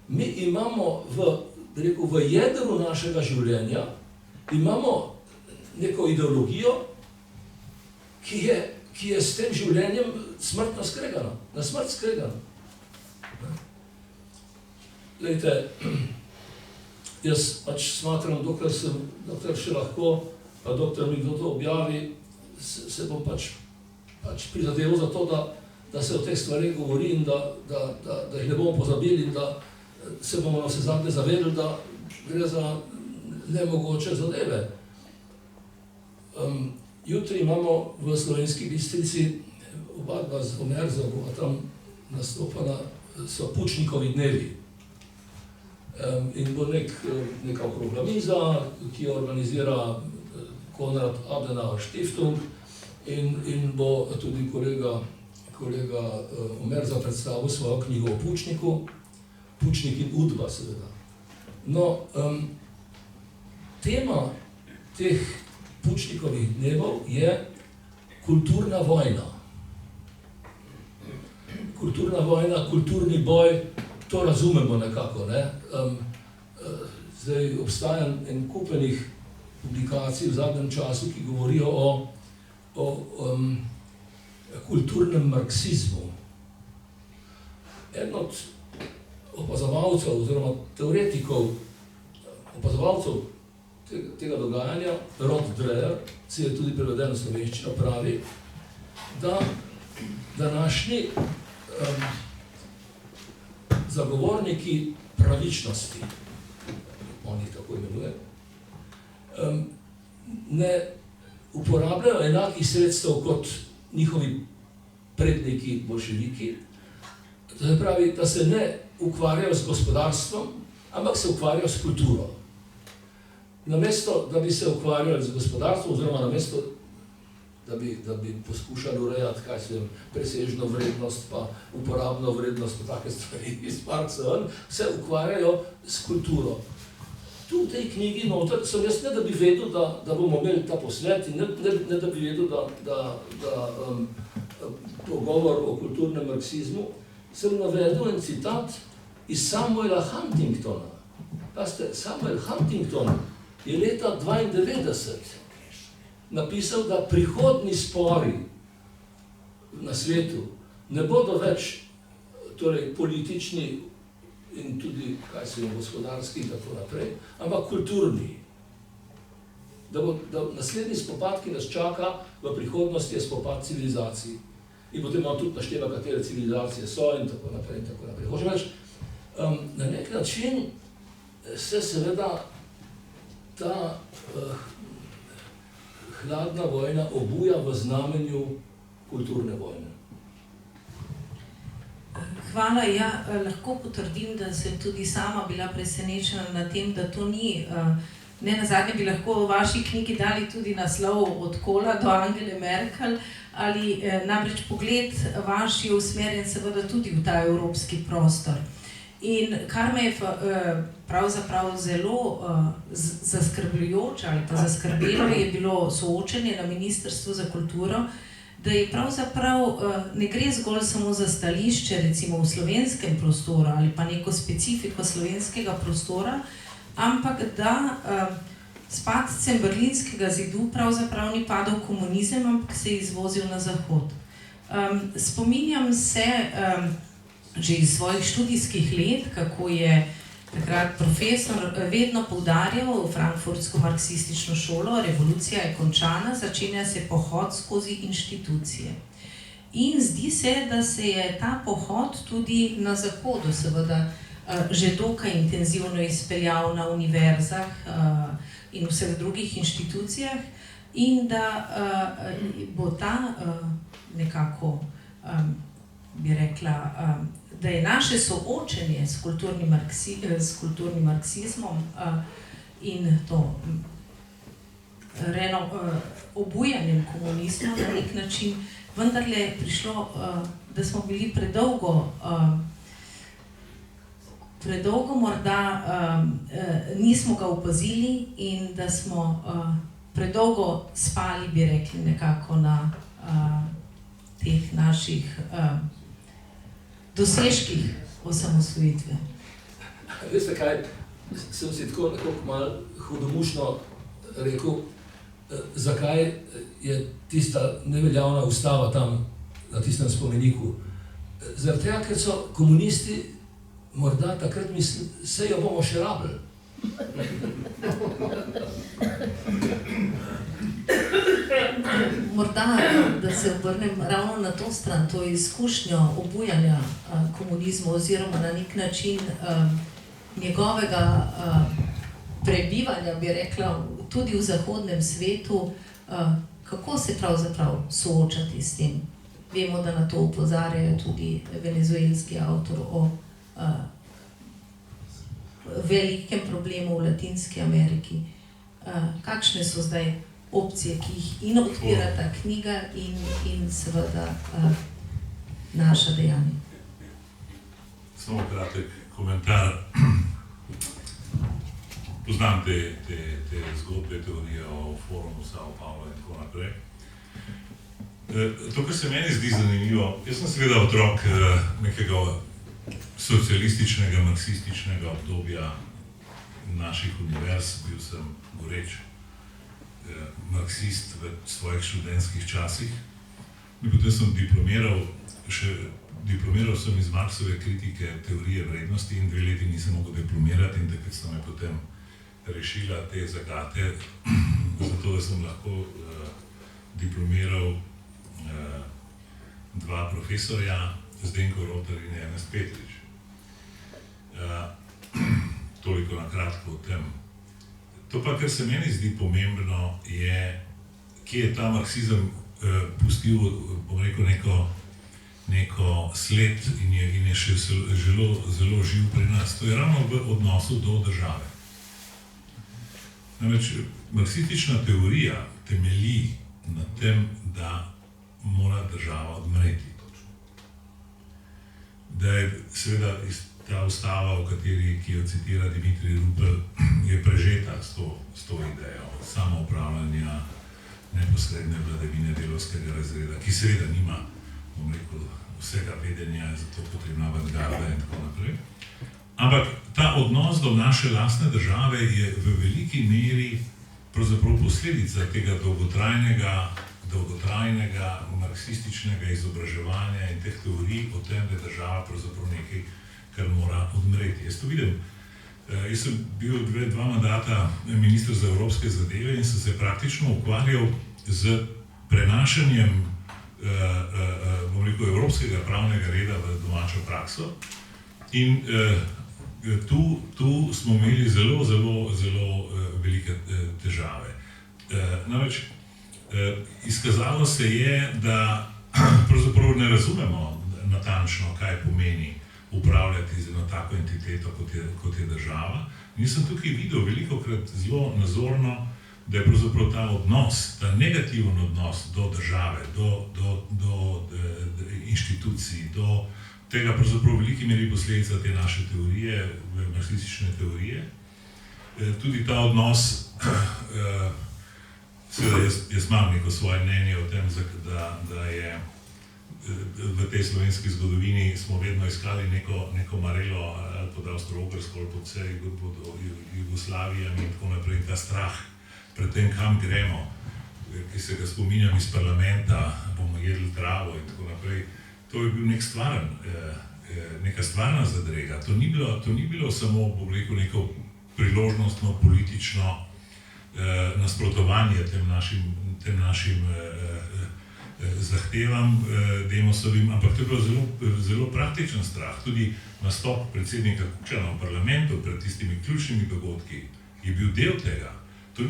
Mi imamo v jedru našega življenja imamo neko ideologijo, ki je s tem življenjem smrtno skregana, na smrt skregana. Glejte, jaz pač smatram, dokler še lahko, pa dokler mi kdo to objavi, se bom pač prizadeval za to, da se o teh stvareh govori in da jih ne bomo pozabili in da se bomo na vse zadnje zavedali, da gre za nemogoče zadeve. Jutri imamo v Slovenski Bistrici oba z Omerzom, tam nastopana so Pučnikovi dnevi. In bo neka okrogla miza, ki jo organizira Konrad Adenauer Stiftung in bo tudi kolega Omerza predstavil svojo knjigo o Pučniku, Pučnik in Udba seveda. No, tema teh Pučnikovih dnevov je kulturna vojna. Kulturna vojna, kulturni boj, to razumemo nekako, ne? Zdaj obstaja en kupenih publikacij v zadnjem času, ki govorijo o kulturnem marksizmu. En od opazovalcev oziroma teoretikov, opazovalcev tega dogajanja, Rod Dreher, se je tudi preveden v slovenščino, pravi, da današnji zagovorniki pravičnosti, on jih tako imenuje, ne uporabljajo enakih sredstev kot njihovi predniki bolševiki. To se pravi, da se ne ukvarjajo z gospodarstvom, ampak se ukvarjajo s kulturo. Namesto, da bi se ukvarjali z gospodarstvom, oziroma namesto, da bi poskušali urejati, presežno vrednost, pa uporabno vrednost, pa take stvari iz Marxa, se ukvarjajo s kulturo. Tu v tej knjigi noter sem jaz ne, da bi vedel, da bomo imeli ta posvet in ne da bi vedel, da pogovor o kulturnem marksizmu, sem navedel en citat iz Samuela Huntingtona. Pazite, Samuel Huntington je leta 1992 napisal, da prihodnji spori na svetu ne bodo več politični in tudi, gospodarski in tako naprej, ampak kulturni. Da naslednji spopad, ki nas čaka v prihodnosti, je spopad civilizacij. In potem vam tudi našteva, katere civilizacije so in tako naprej in tako naprej. Hočem reči, na nek način se seveda ta hladna vojna obuja v znamenju kulturne vojne. Hvala, ja, lahko potrdim, da sem tudi sama bila presenečena na tem, da to ni, ne nazadnje bi lahko v vaši knjigi dali tudi naslov Od Kola do Angele Merkel, ali namreč pogled vaš je usmerjen seveda tudi v ta evropski prostor. In kar me je pravzaprav zelo zaskrbljujoče ali pa zaskrbelo, je bilo soočenje na Ministrstvu za kulturo, da je pravzaprav ne gre zgolj samo za stališče recimo v slovenskem prostoru ali pa neko specifiko slovenskega prostora, ampak da s padcem Berlinskega zidu pravzaprav ni padel komunizem, ampak se je izvozil na zahod. Spominjam se že iz svojih študijskih let, kako je takrat profesor vedno poudarjal frankfurtsko marksistično šolo, revolucija je končana, začenja se pohod skozi inštitucije. In zdi se, da se je ta pohod tudi na zahodu seveda že dokaj intenzivno izpeljal na univerzah in vseh drugih inštitucijah in da bo ta nekako, bi rekla, da je naše soočenje s kulturnim marksizmom in to obujanjem komunizma na nek način vendarle prišlo, da smo bili predolgo morda nismo ga opazili in da smo predolgo spali, bi rekli, nekako na teh naših dosežkih osamosvojitve. Veste kaj, sem si tako nekako malo hudomušno rekel, zakaj je tista neveljavna ustava tam na tistem spomeniku. Zaradi tega, ker so komunisti morda takrat mislili, saj jo bomo še rabili. Morda, da se obrnem ravno na to stran, to izkušnjo obujanja komunizma oziroma na nek način njegovega prebivanja, bi rekla, tudi v zahodnem svetu, kako se pravzaprav soočati s tem. Vemo, da na to opozarjajo tudi venezuelski avtor o velikem problemu v Latinski Ameriki. Kakšne so zdaj opcije, ki jih in odpira ta knjiga in seveda naša dejanja? Samo kratek komentar. Poznam te zgodbe, teorije o forumu Sao Paulo in tako naprej. To, kar se meni zdi zanimivo, jaz sem seveda otrok nekega socialističnega, marksističnega obdobja naših univerz, bil sem goreč marksist v svojih študentskih časih. In potem sem diplomiral sem iz Marksove kritike teorije vrednosti in 2 leti nisem mogel diplomirati in takrat sem me potem rešila te zagate, zato da sem lahko diplomiral 2 profesorja, Zdenko Rotar in Ernest Petrič. toliko na kratko o tem. To pa, kar se meni zdi pomembno, je, kje je ta marksizem pustil, bom rekel, neko sled in je še zelo živ pri nas. To je ravno v odnosu do države. Namreč, marksistična teorija temelji na tem, da mora država odmreti. Da je seveda ta ustava, ki jo citira Dimitrij Rupel, je prežeta s to idejo samoupravljanja, neposredne vladavine delavskega razreda, ki seveda nima, bom rekel, vsega vedenja, zato potrebna avantgarda in tako naprej. Ampak ta odnos do naše lastne države je v veliki meri pravzaprav posledica tega dolgotrajnega marksističnega izobraževanja in teh teorij o tem, da je država pravzaprav nekaj, kar mora odmreti. Jaz to vidim. Jaz sem bil 2 mandata minister za evropske zadeve in sem se praktično ukvarjal z prenašanjem bom rekel, evropskega pravnega reda v domačo prakso. In tu smo imeli zelo velike težave. Namreč, izkazalo se je, da pravzaprav ne razumemo natančno, kaj pomeni upravljati z eno tako entiteto, kot je država. In sem tukaj videl velikokrat zelo nazorno, da je pravzaprav ta odnos, ta negativen odnos do države, do inštitucij, do tega pravzaprav v veliki meri posledica te naše teorije, marksistične teorije. Tudi ta odnos, seveda jaz imam neko svoje mnenje o tem, da je v tej slovenski zgodovini smo vedno iskali neko marelo ali pod Avstro-Ogrsko ali pod vse Jugoslavijami in tako naprej. In ta strah pred tem, kam gremo, ki se ga spominjam iz parlamenta, bomo jedli travo in tako naprej. To je bil neka stvarna zadrega. To ni bilo samo, bom rekel, neko priložnostno politično nasprotovanje tem našim zahtevam Demosovim, ampak to je bilo zelo praktičen strah. Tudi nastop predsednika Kučana v parlamentu pred tistimi ključnimi dogodki je bil del tega. To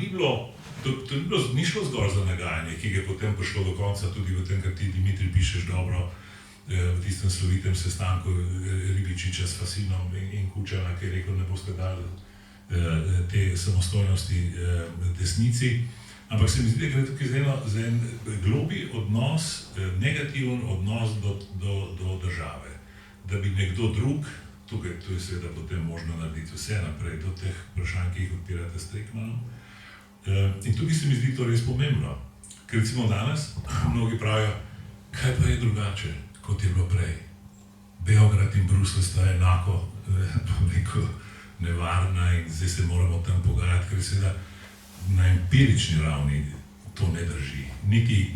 ni šlo zgolj za nagajanje, ki je potem prišlo do konca tudi v tem, kar ti, Dimitrij, pišeš dobro, v tistem slovitem sestanku Ribičiča s Fasinom in Kučana, ki je rekel, ne boste dali te samostojnosti desnici. Ampak se mi zdi, da gre tukaj za en globi odnos, negativen odnos do države. Da bi nekdo drug, tukaj to je seveda potem možno narediti vse naprej, do teh vprašanj, ki jih odpirate s Streckmannom. In tukaj se mi zdi to res pomembno. Ker recimo danes mnogi pravijo, kaj pa je drugače, kot je bilo prej. Beograd in Bruselj sta enako, nevarna in zdaj se moramo tam pogajati, ker seveda na empirični ravni to ne drži.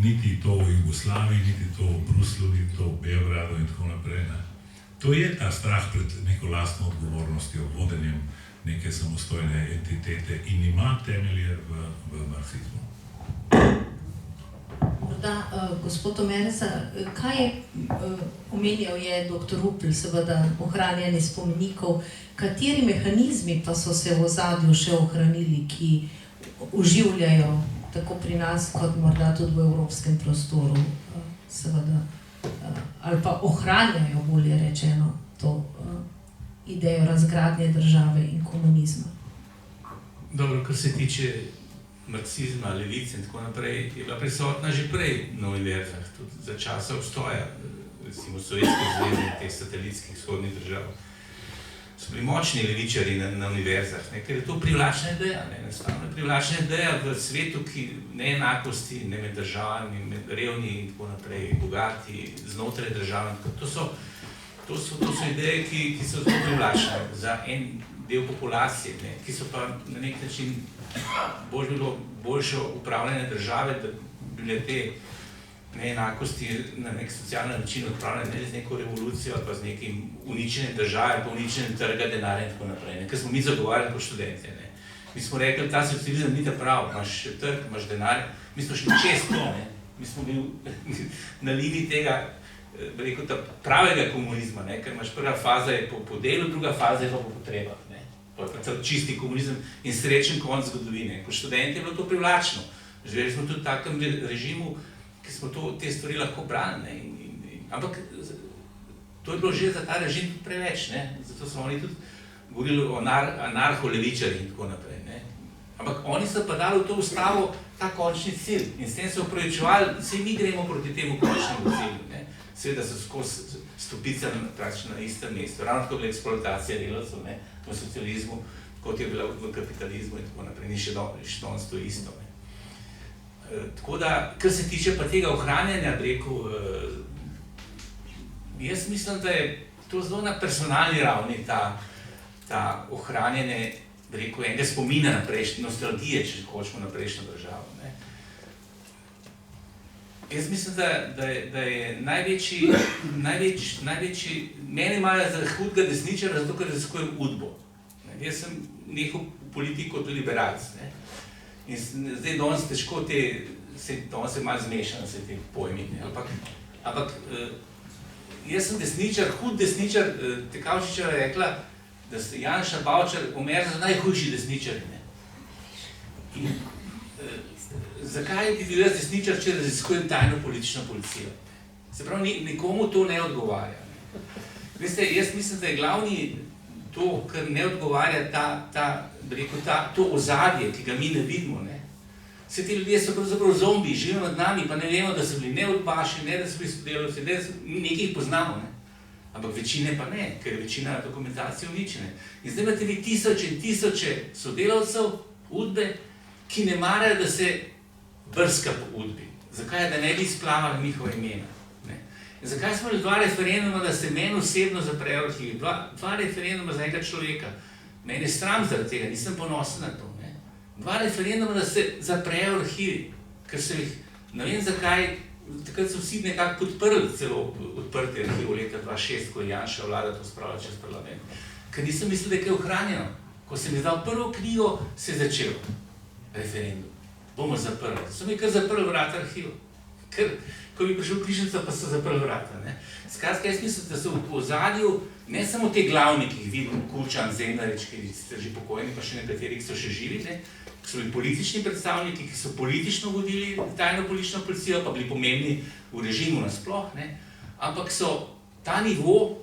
Niti to v Jugoslaviji, niti to v Bruslju, niti to v Beogradu in tako naprej. Ne. To je ta strah pred neko lastno odgovornostjo, vodenjem neke samostojne entitete in ima temelje v marksizmu. Morda, gospod Omerza, kaj je omenjal je dr. Rupel, seveda ohranjanje spomenikov, kateri mehanizmi pa so se v ozadju še ohranili, ki oživljajo tako pri nas, kot morda tudi v evropskem prostoru, seveda, ali pa ohranjajo, bolje rečeno, to idejo razgradnje države in komunizma? Dobro, kar se tiče marksizma, levice in tako naprej, je bila prisotna že prej na univerzah, tudi za časa obstoja, recimo Sovjetske zveze in teh satelitskih vzhodnih držav. So bili močni levičari na univerzah, ker je to privlačna ideja, enostavno privlačna ideja v svetu, ki neenakosti, ne med državami, med revni in tako naprej, bogati, znotraj držav. To so ideje, ki so zelo privlačne za en del populacije, ki so pa na nek način bilo boljše upravljene države, da bi bile te neenakosti na nek socialni način odpravljene, ne z neko revolucijo ali pa z nekim uničenjem države, pa uničenjem trga, denarja in tako naprej. Ker smo mi zagovarjali kot študenti. Mi smo rekli, ta socializem ni ta prav, imaš trg, imaš denar, mi smo šli čez to, mi smo bili na liniji tega, bi rekel, pravega komunizma, ker imaš prva faza je po delu, druga faza je pa po potrebah. pa ta čisti komunizem in srečen konc zgodovine. Kot študent je bilo to privlačno. Živeli smo tudi v takem režimu, ki smo te stvari lahko branili. Ampak to je bilo že za ta režim preveč, ne? Zato so oni tudi govorili o anarho-levičarjih in tako naprej. Ne? Ampak oni so pa dali v to ustavo ta končni cilj in s tem so upravičevali, vse mi gremo proti temu končnemu cilju. Ne? Seveda so skozi stopicami praktično na istem mestu, ravno tako je bila eksploatacija delavcev, ne? V socializmu, kot je bila v kapitalizmu in tako naprej, ni še danes to isto. Ne? Tako da, kar se tiče pa tega ohranjanja, bi rekel, jaz mislim, da je to zelo na personalni ravni ta ohranjanje, bi rekel, enega spomina na prejšnjo, nostalgije, če hočemo na prejšnjo državo. Ne. Jaz mislim, da je največji, mene imajo za hudega desničara, zato ker raziskujem udbo. Ne. Jaz sem nehal v politiko kot liberalc. Ne. In zdaj danes težko danes je malo zmešano se te pojmi, ne. Ampak jaz sem desničar, hud desničar, Tekavčičeva je rekla, da se Janša Bavčar umer za najhujši desničar. In zakaj bi bil jaz desničar, če raziskujem tajno politično policijo? Se pravi, nikomu to ne odgovarja. Veste, jaz mislim, da je glavni to, kar ne odgovarja to ozadje, ki ga mi ne vidimo. Ne? Vse ti ljudje so pravzaprav zombiji, živijo nad nami, pa ne vemo, da so bili ne udbaši, ne da so bili sodelavci, mi nekaj jih poznamo. Ne? Ampak večine pa ne, ker je večina dokumentacije uničene. In zdaj imate vi tisoče in tisoče sodelavcev udbe, ki ne marajo, da se brska po udbi. Zakaj? Da ne bi izplavali njihova imena. Ne? In zakaj smo imeli 2 referenduma, da se meni osebno zaprejo arhivi? 2 referenduma za enega človeka. Mene je sram zaradi tega, nisem ponosen na to. Ne? 2 referenduma, da se zaprejo arhivi, ker so jih, ne vem zakaj, takrat so vsi nekako podprli celo odprte arhiv leta 2006, ko je Janša vlada to spravila čez parlament. Ker nisem mislil, da je kaj ohranjeno. Ko sem izdal prvo knjigo, se je začel referendum. Bomo zaprli. So mi kar zaprli vrata arhiva. Ker, ko bi prišel v knjižnico, pa so zaprli vrata. Ne? Skratka, jaz mislim, da so v ozadju ne samo te glavni, ki jih vidim, Kučan, Zemljarič, ki so že pokojni, pa še nekateri, ki so še živi, ne? Ki so bili politični predstavniki, ki so politično vodili tajno politično policijo, pa bili pomembni v režimu nasploh, ne? Ampak so ta nivo,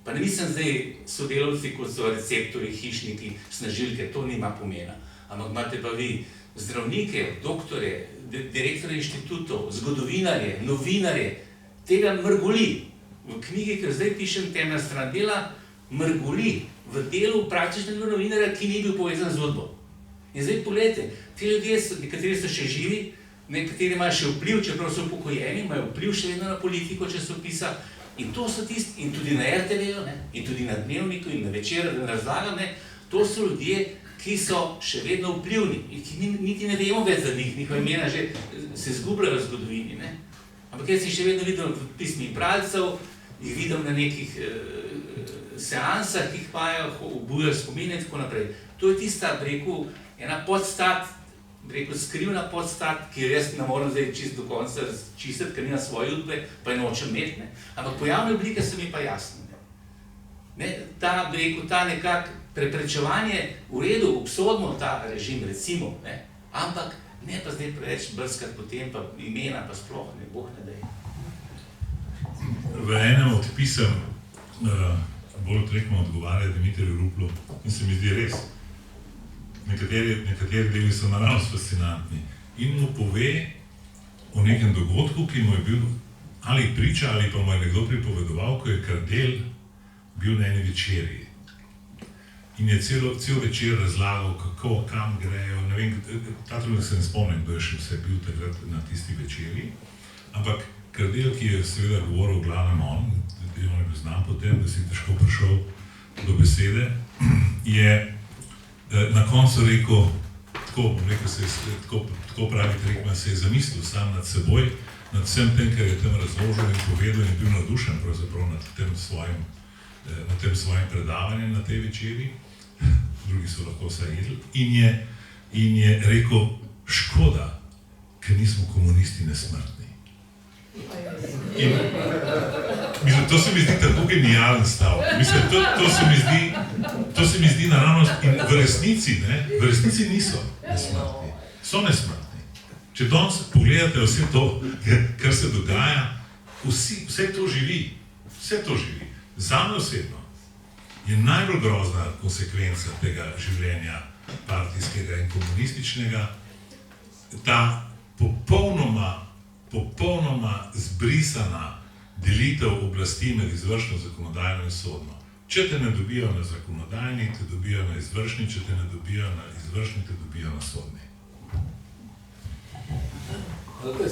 pa ne mislim zdaj sodelavci, kot so receptorji, hišniki, snažilke, to nima pomena. Ampak imate pa vi zdravnike, doktore, direktore inštitutov, zgodovinarje, novinarje, tega mrgoli. V knjigi, ki jo zdaj pišem, Temna stran dela, mrgoli v delu praktičnega novinarja, ki ni bil povezan z zgodbo. In zdaj pogledajte, ti ljudje, nekateri so še živi, nekateri imajo še vpliv, čeprav so upokojeni, imajo vpliv še vedno na politiko časopisa, in to so tisti, in tudi na RTV-ju, in tudi na Dnevniku, in na Večeru, da ne razlagam, to so ljudje, ki so še vedno vplivni, in ki niti ne vemo več za njih, njihova imena že se izgubljajo v zgodovini. Ne? Ampak jaz si še vedno videl v pismih bralcev, jih videl na nekih seansah, ki jih imajo, obujajo spomine in tako naprej. To je tista, rekel, ena podstat, rekel, skrivna podstat, ki jo jaz ne moram zdaj čisto do konca čistiti, ker nima svoje udbe, pa je nočem imeti. Ampak pojavne oblike so mi pa jasne. Ta, rekel, ta nekak preprečevanje v redu, obsodimo ta režim, recimo, ne? Ampak ne pa zdaj preveč brskati potem, pa imena pa sploh ne, Bog ne daj. V enem od pisem bolj odrekno odgovarja Dimitriju Ruplu in se mi zdi res. Nekateri deli so naravnost fascinantni in mu pove o nekem dogodku, ki mu je bil ali priča ali pa mu je nekdo pripovedoval, ko je Kardel bil na eni večerji. In je cel večer razlagal, kako, kam grejo, ne vem, ta trenutek se ne spomnim, kdo je še vse bil takrat na tisti večerji, ampak Kardel, ki je seveda govoril v glavnem on je bil znan potem, da si težko prišel do besede, je na koncu rekel, tako pravi Trekman, se je zamislil sam nad seboj, nad vsem tem, kar je tam razložil in povedal in bil navdušen pravzaprav nad tem svojim predavanjem na tej večeri, drugi so lahko vsaj jedli, in je rekel, škoda, ker nismo komunisti nesmrtni. In, mislim, to se mi zdi tako genijalen stav. Mislim, to se mi zdi naravnost. In v resnici niso nesmrtni. So nesmrtni. Če danes pogledate vse to, kar se dogaja, vse to živi. Vse to živi. Zame osebno je najbolj grozna konsekvenca tega življenja partijskega in komunističnega ta popolnoma zbrisana delitev oblasti med izvršno, zakonodajno in sodno. Če te ne dobijo na zakonodajni, te dobijo na izvršni, če te ne dobijo na izvršni, te dobijo na sodni.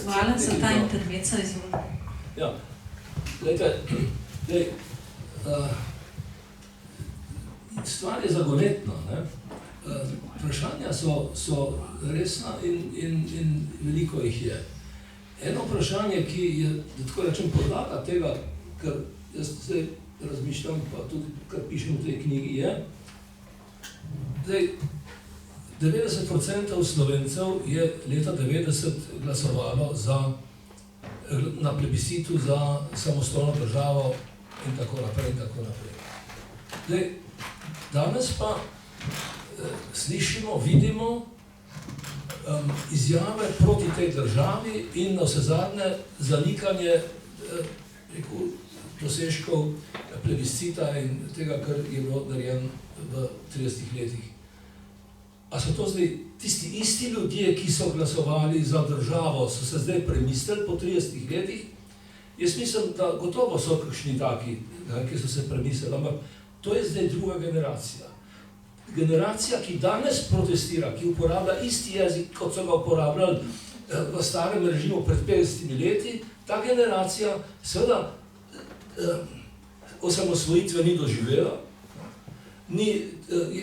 Hvala za ta intermezzo, izvolite. Ja, gledajte, stvar je zagonetna, ne? Vprašanja so resna in veliko jih je. Eno vprašanje, ki je, da tako rečem, podlaga tega, kar jaz zdaj razmišljam, pa tudi kar pišem v tej knjigi, je, da 90% Slovencev je leta 90 glasovalo na plebiscitu za samostojno državo in tako naprej in tako naprej. Danes pa slišimo, vidimo izjave proti tej državi in navsezadnje zanikanje dosežkov plebiscita in tega, kar je bilo narejeno v 30 letih. A so to zdaj tisti isti ljudje, ki so glasovali za državo, so se zdaj premislili po 30 letih? Jaz mislim, da gotovo so kakšni taki, ki so se premislili, ampak to je zdaj druga generacija. Generacija, ki danes protestira, ki uporablja isti jezik, kot so ga uporabljali v starem režimu pred 50 leti, ta generacija seveda osamosvojitve ni doživela,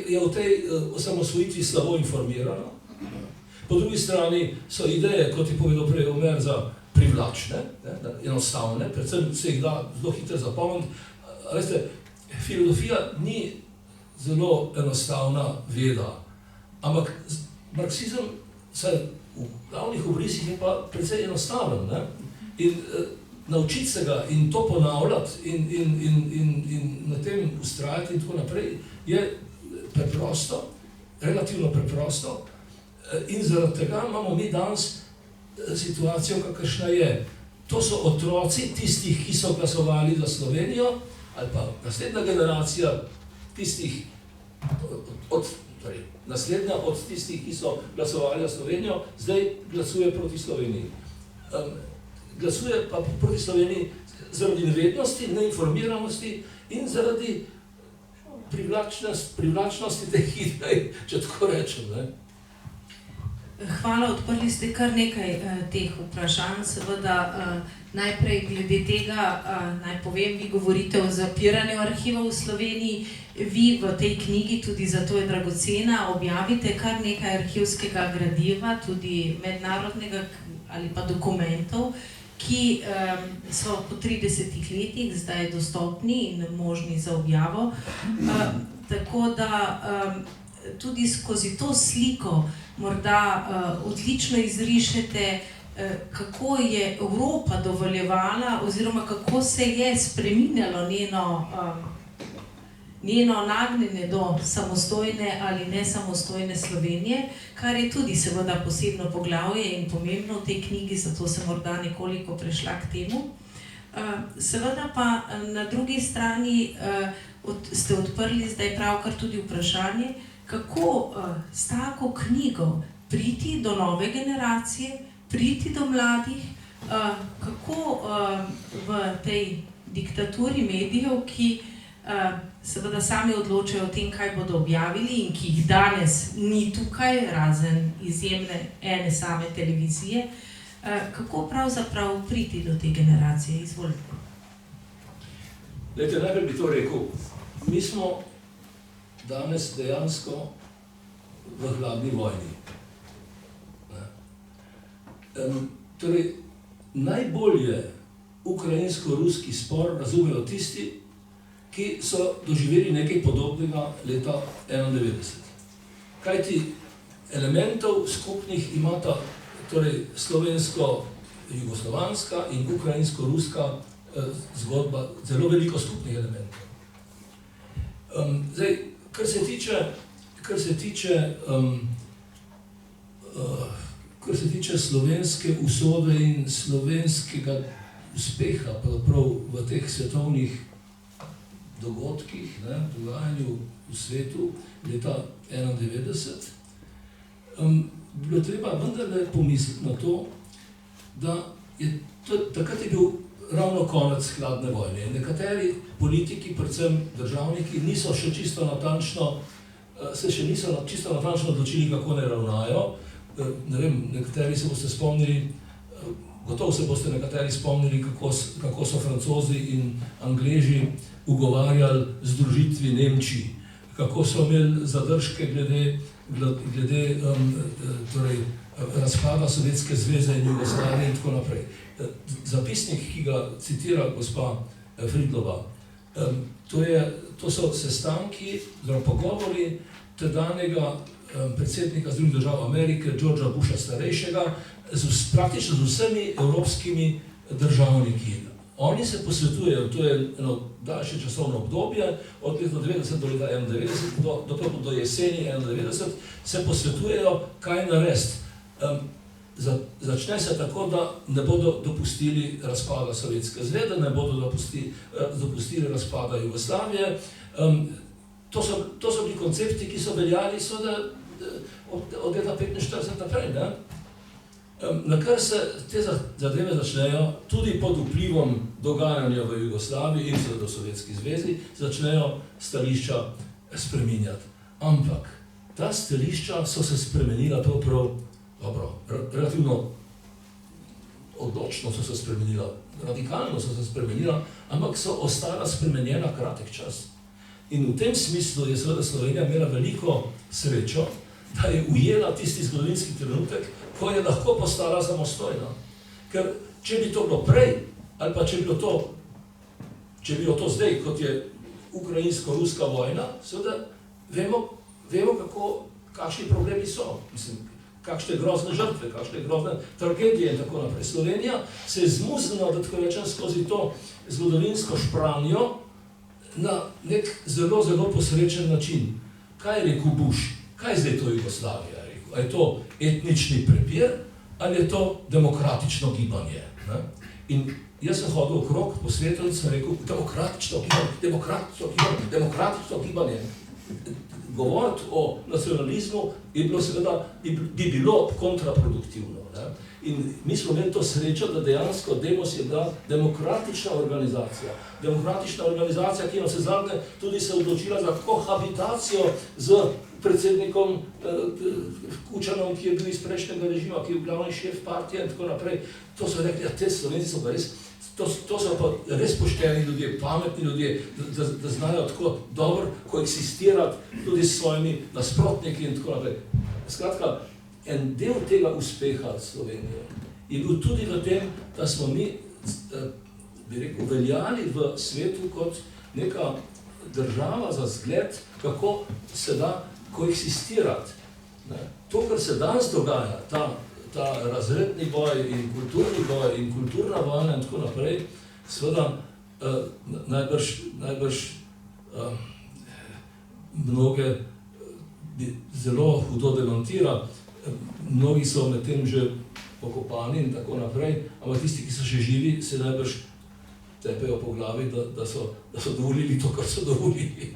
je v tej osamosvojitvi slabo informirana. Po drugi strani so ideje, kot je povedal prej Omer, za privlačne, enostavne, predvsem se jih da zelo hitro zapomniti. Veste, filozofija ni zelo enostavna veda, ampak marksizem v glavnih obrisih je pa precej enostaven. In naučiti se ga in to ponavljati in na tem vztrajati in tako naprej je preprosto, relativno preprosto, in zaradi tega imamo mi danes situacijo, kakršna je. To so otroci tistih, ki so glasovali za Slovenijo, ali pa naslednja generacija tistih, naslednja od tistih, ki so glasovali za Slovenijo, zdaj glasuje proti Sloveniji. Glasuje pa proti Sloveniji zaradi nevednosti, neinformiranosti in zaradi privlačnosti teh idej, če tako rečem. Hvala, odprli ste kar nekaj teh vprašanj. Seveda, najprej glede tega, naj povem, vi govorite o zapiranju arhivov v Sloveniji. Vi v tej knjigi, tudi zato je dragocena, objavite kar nekaj arhivskega gradiva, tudi mednarodnega ali pa dokumentov, ki so po 30 letih zdaj dostopni in možni za objavo. Tako da tudi skozi to sliko morda odlično izrišete, kako je Evropa dovoljevala oziroma kako se je spreminjalo njeno nagnjenje do samostojne ali nesamostojne Slovenije, kar je tudi seveda posebno poglavje in pomembno v tej knjigi, zato sem morda nekoliko prešla k temu. Seveda pa na drugi strani ste odprli zdaj pravkar tudi vprašanje, kako s tako knjigo priti do nove generacije, priti do mladih, kako v tej diktaturi medijev, ki seveda sami odločajo o tem, kaj bodo objavili in ki jih danes ni tukaj, razen izjemne ene same televizije, kako pravzaprav priti do te generacije? Izvolite. Glejte, najprej bi to rekel. Mi smo danes dejansko v hladni vojni. Torej, najbolje ukrajinsko-ruski spor razumejo tisti, ki so doživeli nekaj podobnega leta 1991. Kajti elementov skupnih imata torej slovensko jugoslovanska in ukrajinsko-ruska zgodba zelo veliko skupnih elementov. Zdaj, kar se tiče slovenske usode in slovenskega uspeha pravzaprav v teh svetovnih dogodkih, dogajanju v svetu leta 1991, bilo treba vendarle pomisliti na to, da takrat je bil ravno konec hladne vojne. Nekateri politiki, predvsem državniki, se še niso čisto natančno odločili, kako ne ravnajo. Ne vem, nekateri se boste spomnili, gotovo se boste nekateri spomnili, kako so Francozi in Angleži ugovarjali združitvi Nemčiji, kako so imeli zadržke glede razpada Sovjetske zveze in Jugoslavije in tako naprej. Zapisnik, ki ga citira gospa Fridlova, to so sestanki, pogovori tedanjega predsednika Združenih držav Amerike, Georgea Busha starejšega, praktično z vsemi evropskimi državniki. Oni se posvetujejo, to je eno daljše časovno obdobje, od leta 90 do leta 91, do jeseni 91, se posvetujejo, kaj narediti. Začne se tako, da ne bodo dopustili razpada Sovjetske zveze, ne bodo dopustili razpada Jugoslavije. To so bili koncepti, ki so veljali od leta 1945 naprej. Nakar se te zadeve začnejo, tudi pod vplivom dogajanja v Jugoslaviji in seveda v Sovjetski zvezi, začnejo stališča spreminjati. Ampak ta stališča so se spremenila relativno odločno so se spremenila, radikalno so se spremenila, ampak so ostala spremenjena kratek čas. In v tem smislu je seveda Slovenija imela veliko srečo, da je ujela tisti zgodovinski trenutek, ko je lahko postala samostojna. Ker če bi to bilo prej, ali pa če bi bilo to zdaj, kot je ukrajinsko-ruska vojna, seveda vemo kakšni problemi so. Kakšne grozne žrtve, kakšne grozne tragedije in tako naprej. Slovenija se je zmuznila, da tako rečem, skozi to zgodovinsko špranjo na nek zelo, zelo posrečen način. Kaj je rekel Bush? Kaj je zdaj to Jugoslavija? A je to etnični prepir ali je to demokratično gibanje? In jaz sem hodil okrog po svetu in sem rekel, demokratično gibanje. Govoriti o nacionalizmu bi bilo kontraproduktivno. In mi smo imeli to srečo, da dejansko Demos je bila demokratična organizacija. Demokratična organizacija, ki je navsezadnje tudi se odločila za kohabitacijo z predsednikom Kučanom, ki je bil iz prejšnjega režima, ki je glavni šef partije in tako naprej. To so rekli, te Slovenci so pa res, to so pa res pošteni ljudje, pametni ljudje, da znajo tako dobro koeksistirati tudi s svojimi nasprotniki in tako naprej. Skratka, en del tega uspeha Slovenije je bil tudi v tem, da smo mi, bi rekel, veljali v svetu kot neka država za zgled, kako se da koeksistirati. To, kar se danes dogaja, ta razredni boj in kulturni boj in kulturna vojna in tako naprej, seveda najbrž mnoge zelo hudo demantira. Mnogi so med tem že pokopani in tako naprej, ampak tisti, ki so še živi, se najbrž tepejo po glavi, da so dovolili to, kar so dovolili.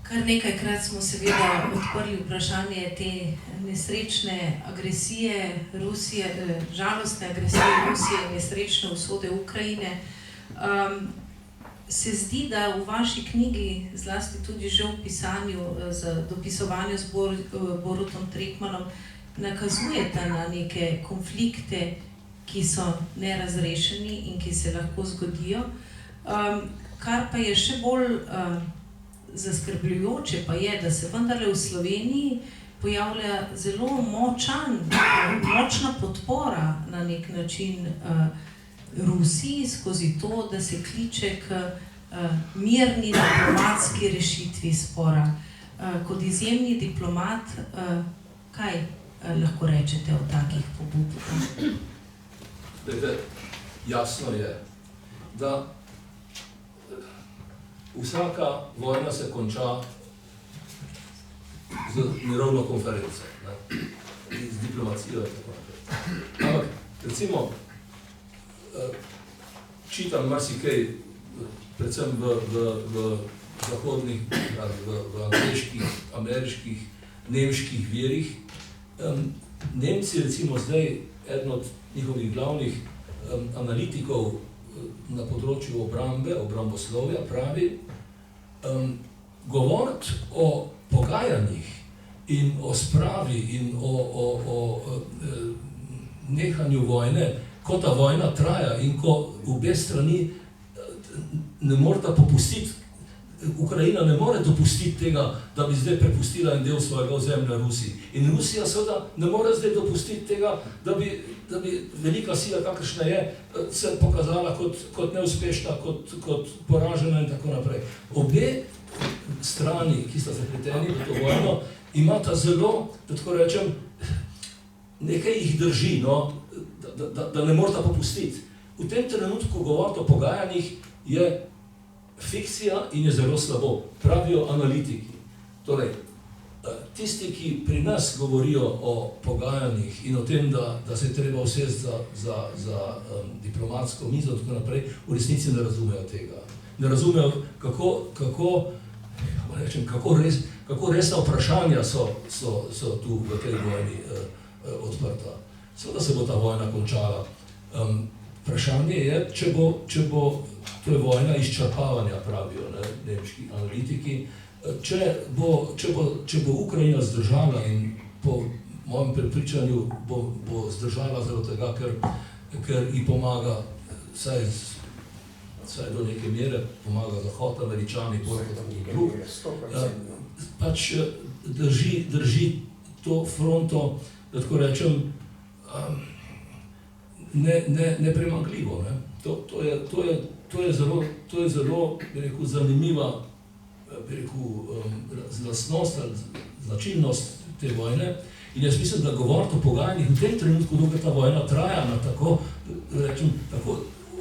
Kar nekajkrat smo seveda odprli vprašanje te nesrečne agresije Rusije, žalostne agresije Rusije in nesrečne usode Ukrajine. Se zdi, da v vaši knjigi, zlasti tudi že v pisanju, dopisovanju z Borutom Tretmanom, nakazujete na neke konflikte, ki so nerazrešeni in ki se lahko zgodijo. Kar pa je še bolj zaskrbljujoče pa je, da se vendarle v Sloveniji pojavlja zelo močna podpora na nek način Rusiji skozi to, da se kliče k mirni diplomatski rešitvi spora. Kot izjemni diplomat, kaj lahko rečete o takih pobudkah? Dajte, jasno je, da vsaka vojna se konča z mirovno konferenco, ne? Z diplomacijo in tako naprej. Ampak, recimo, čitam marsikaj, predvsem v zahodnih, v angleških, ameriških, nemških virih. Nemci, recimo zdaj, eden od njihovih glavnih analitikov na področju obramboslovja pravi, govoriti o pogajanjih in o spravi in o nehanju vojne, ko ta vojna traja in ko obe strani ne moreta popustiti, Ukrajina ne more dopustiti tega, da bi zdaj prepustila en del svojega ozemlja Rusiji. In Rusija seveda ne more zdaj dopustiti tega, da bi velika sila, kakršna je, se pokazala kot neuspešna, kot poražena in tako naprej. Obe strani, ki sta zapleteni v to vojno, imata zelo, da tako rečem, nekaj jih drži, no, da ne morata popustiti. V tem trenutku govoriti o pogajanjih je fikcija in je zelo slabo, pravijo analitiki. Torej, tisti, ki pri nas govorijo o pogajanjih in o tem, da se je treba usesti za diplomatsko mizo in tako naprej, v resnici ne razumejo tega. Ne razumejo, kako resna vprašanja so tu v tej vojni odprta. Seveda se bo ta vojna končala. Vprašanje je, če bo to je vojna izčrpavanja, pravijo nemški analitiki. Če bo Ukrajina zdržala in po mojem prepričanju bo zdržala zaradi tega, ker ji pomaga, vsaj do neke mere, pomaga Zahod, Američani, drug. Pač drži to fronto, da tako rečem, nepremagljivo. Ne? To je zelo, bi rekel, zanimiva, bi rekel, lastnost, značilnost te vojne. In jaz mislim, da govoriti o pogajanjih v tem trenutku, dokaj ta vojna traja na tako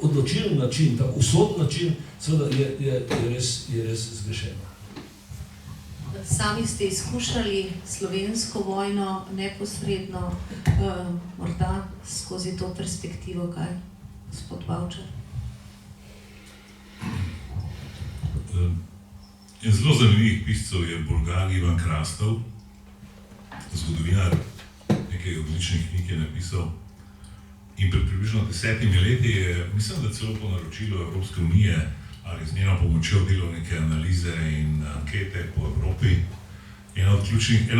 odločilen način, tako usoden način, seveda je res zgrešeno. Sami ste izkušali slovensko vojno neposredno, morda skozi to perspektivo, kaj, gospod Bavčar? En zelo zanimivih piscev je Bolgar Ivan Krastov, zgodovinar, nekaj odličnih knjig je napisal. In pred približno 10 leti je, mislim, da celo po naročilu Evropske unije ali z njeno pomočjo delal neke analize in ankete po Evropi. Eno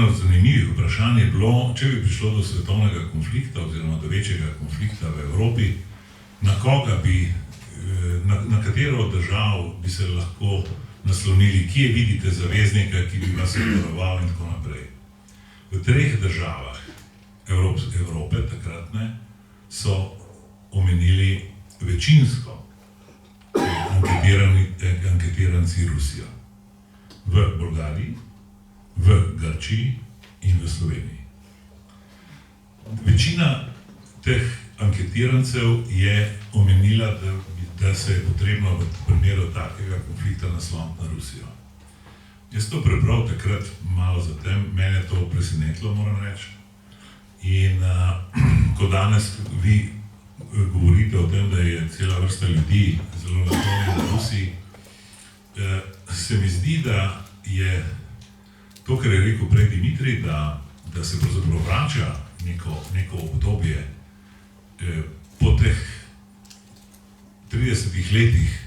od zanimivih vprašanj je bilo, če bi prišlo do svetovnega konflikta oziroma do večjega konflikta v Evropi, na katero od držav bi se lahko naslonili, kje vidite zaveznika, ki bi vas obvaroval in tako naprej. V 3 državah Evrope takratne so omenili večinsko anketiranci Rusijo. V Bolgariji, v Grčiji in v Sloveniji. Večina teh anketirancev je omenila, da se je potrebno v primeru takega konflikta nasloniti na Rusijo. Jaz to prebral takrat malo zatem, mene je to presenetilo, moram reči. In ko danes vi govorite o tem, da je cela vrsta ljudi zelo naklonjena Rusiji, se mi zdi, da je to, kar je rekel prej Dimitrij, da se pravzaprav vrača neko obdobje po teh 30 letih,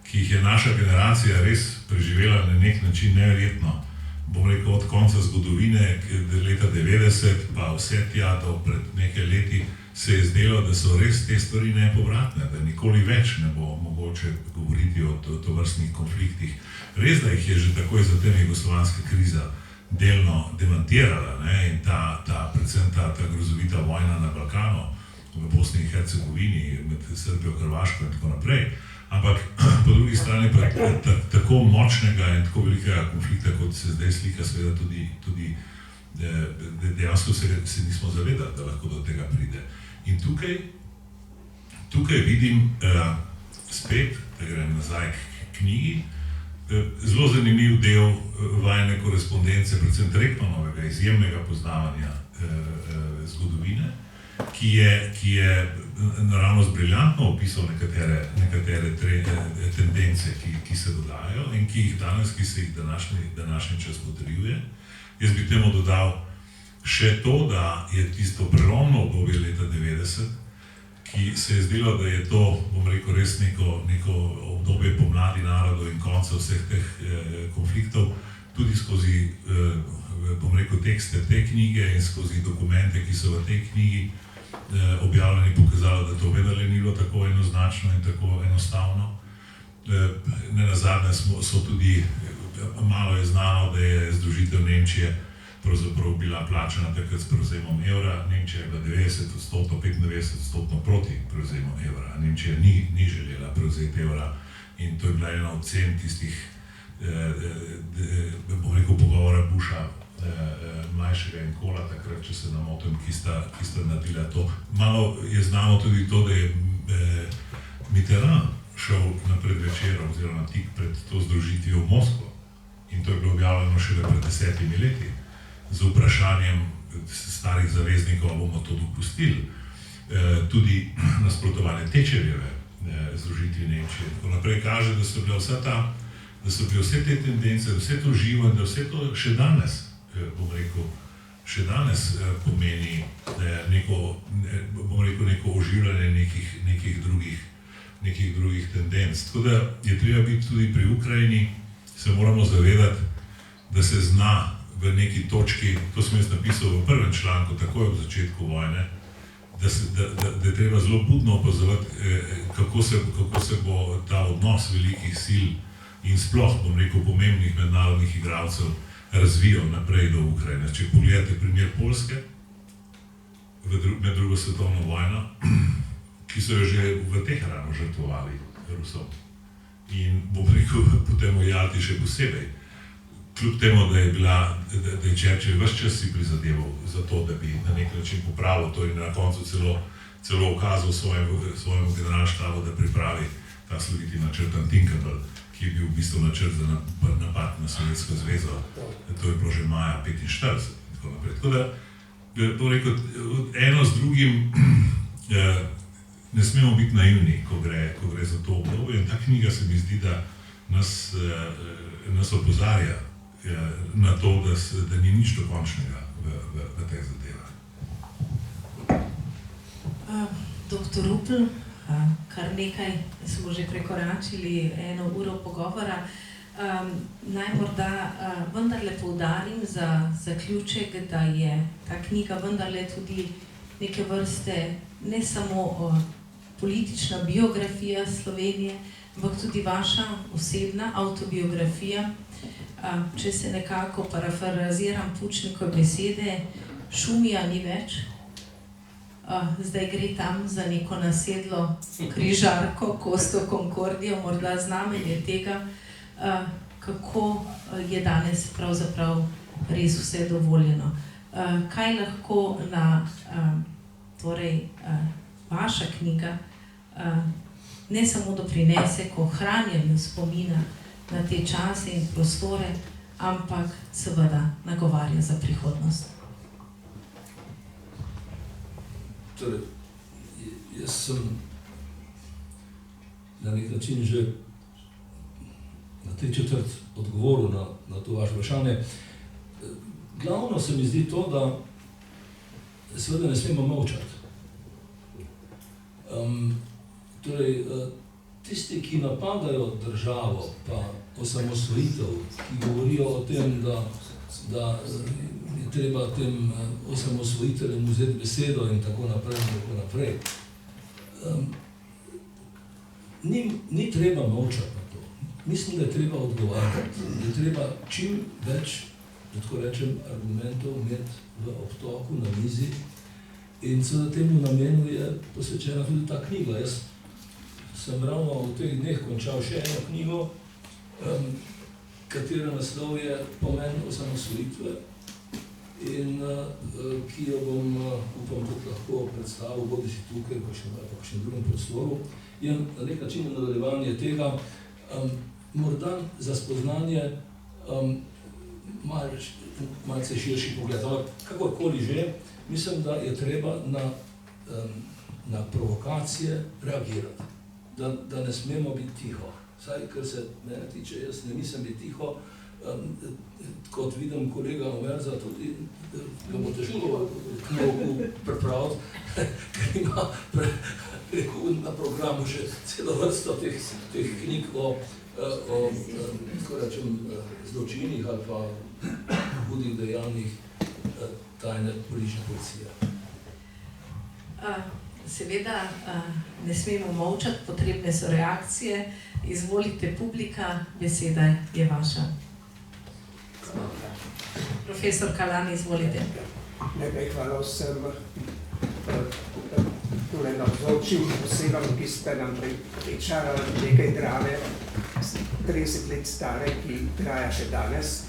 ki jih je naša generacija res preživela na nek način neverjetno. Bom rekel, od konca zgodovine, leta 90, pa vse tja do pred nekaj leti, se je zdelo, da so res te stvari nepovratne, da nikoli več ne bo mogoče govoriti o tovrstnih konfliktih. Res, da jih je že takoj zatem jugoslovanska kriza delno demantirala, ne? In predvsem ta grozovita vojna na Balkanu, v Bosni in Hercegovini, med Srbijo, Hrvaško in tako naprej. Ampak po drugi strani pa tako močnega in tako velikega konflikta, kot se zdaj slika, seveda tudi dejansko se nismo zavedali, da lahko do tega pride. In tukaj tukaj vidim spet, da grem nazaj k knjigi, zelo zanimiv del vajne korespondence, predvsem Trekmanovega izjemnega poznavanja zgodovine, ki je naravnost briljantno opisal nekatere tendence, ki se dogajajo in ki se jih današnji čas potrjuje. Jaz bi temu dodal še to, da je tisto prelomno obdobje leta 90, ki se je zdelo, da je to, bom rekel, res neko obdobje pomladi narodov in konca vseh teh konfliktov, tudi skozi, bom rekel, tekste te knjige in skozi dokumente, ki so v tej knjigi objavljeni, pokazalo, da to vendarle ni bilo tako enoznačno in tako enostavno. Nenazadnje so tudi, malo je znano, da je združitev Nemčije pravzaprav bila plačana takrat s prevzemom evra. Nemčija je bila 95% proti prevzemu evra. Nemčija ni želela prevzeti evra in to je bila ena od cen tistih, bom rekel, pogovora Busha, mlajšega in Kohla takrat, če se ne motim, ki sta naredila to. Malo je znano tudi to, da je Mitterrand šel na predvečer oziroma tik pred to združitvijo v Moskvo in to je bilo objavljeno šele pred 10 leti z vprašanjem starih zaveznikov, bomo to dopustili. Tudi nasprotovanje Thatcherjeve združitvi Nemčije. Tako naprej kaže, da so bile vse te tendence, vse to živo in da vse to še danes, bom rekel, še danes pomeni neko oživljanje nekih drugih tendenc. Tako da je treba biti tudi pri Ukrajini, se moramo zavedati, da se zna v neki točki, to sem jaz napisal v prvem članku, takoj ob začetku vojne, da je treba zelo budno opazovati, kako se bo ta odnos velikih sil in sploh, bom rekel, pomembnih mednarodnih igralcev razvijal naprej do Ukrajine. Če pogledate primer Poljske med drugo svetovno vojno, ki so jo že v Teheranu žrtvovali Rusom. In bom rekel, potem v Jalti še posebej. Kljub temu, da je Churchill ves čas si prizadeval za to, da bi na nek način popravil to in na koncu celo ukazal svojemu generalštabu, da pripravi ta sloviti načrt Untinkable, ki je bil v bistvu načrt za napad na Sovjetsko zvezo. To je bilo že maja 1945 in tako naprej. Tako da, to rekel, eno z drugim ne smemo biti naivni, ko gre za to obdobje in ta knjiga se mi zdi, da nas opozarja na to, da ni nič dokončnega v teh zadevah. Doktor Rupel, kar nekaj smo že prekoračili 1 uro pogovora. Naj morda vendarle poudarim za zaključek, da je ta knjiga vendarle tudi neke vrste ne samo politična biografija Slovenije, ampak tudi vaša osebna avtobiografija. Če se nekako parafraziram Pučnikove besede, Šumija ni več, zdaj gre tam za neko nasedlo križarko, Costo Concordia, morda znamenje tega, kako je danes pravzaprav res vse dovoljeno. Kaj lahko vaša knjiga ne samo doprinese k ohranjanju spomina na te čase in prostore, ampak seveda nagovarja za prihodnost. Torej, jaz sem na nek način že na 3/4 odgovoril na to vaše vprašanje. Glavno se mi zdi to, da seveda ne smemo molčati. Torej, tisti, ki napadajo državo, pa osamosvojitev, ki govorijo o tem, da je treba tem osamosvojiteljem vzeti besedo in tako naprej. Ni treba molčati na to. Mislim, da je treba odgovarjati, da je treba čim več, da tako rečem, argumentov imeti v obtoku, na mizi. In seveda temu namenu je posvečena tudi ta knjiga. Jaz sem ravno v teh dneh končal še eno knjigo, katera naslov je Pomen osamosvojitve. in ki jo bom, upam, tudi lahko predstavil, bodi si tukaj, pa še v kakšnem drugem prostoru, je na nek način nadaljevanje tega, morda za spoznanje malce širši pogled, ampak kakorkoli že, mislim, da je treba na provokacije reagirati, da ne smemo biti tiho. Vsaj, kar se mene tiče, jaz ne mislim biti tiho, kot vidim kolega Omerza, tudi ga bo težko k nauku pripraviti, ker ima na programu še celo vrsto teh knjig o tako rečem, zločinih ali pa hudih dejanjih tajne politične policije. Seveda ne smemo molčati, potrebne so reakcije. Izvolite, publika, beseda je vaša. Profesor Kalan, izvolite. Najprej hvala vsem tule navzočim osebam, ki ste nam pričarali nekaj drame, 30 let stare, ki traja še danes.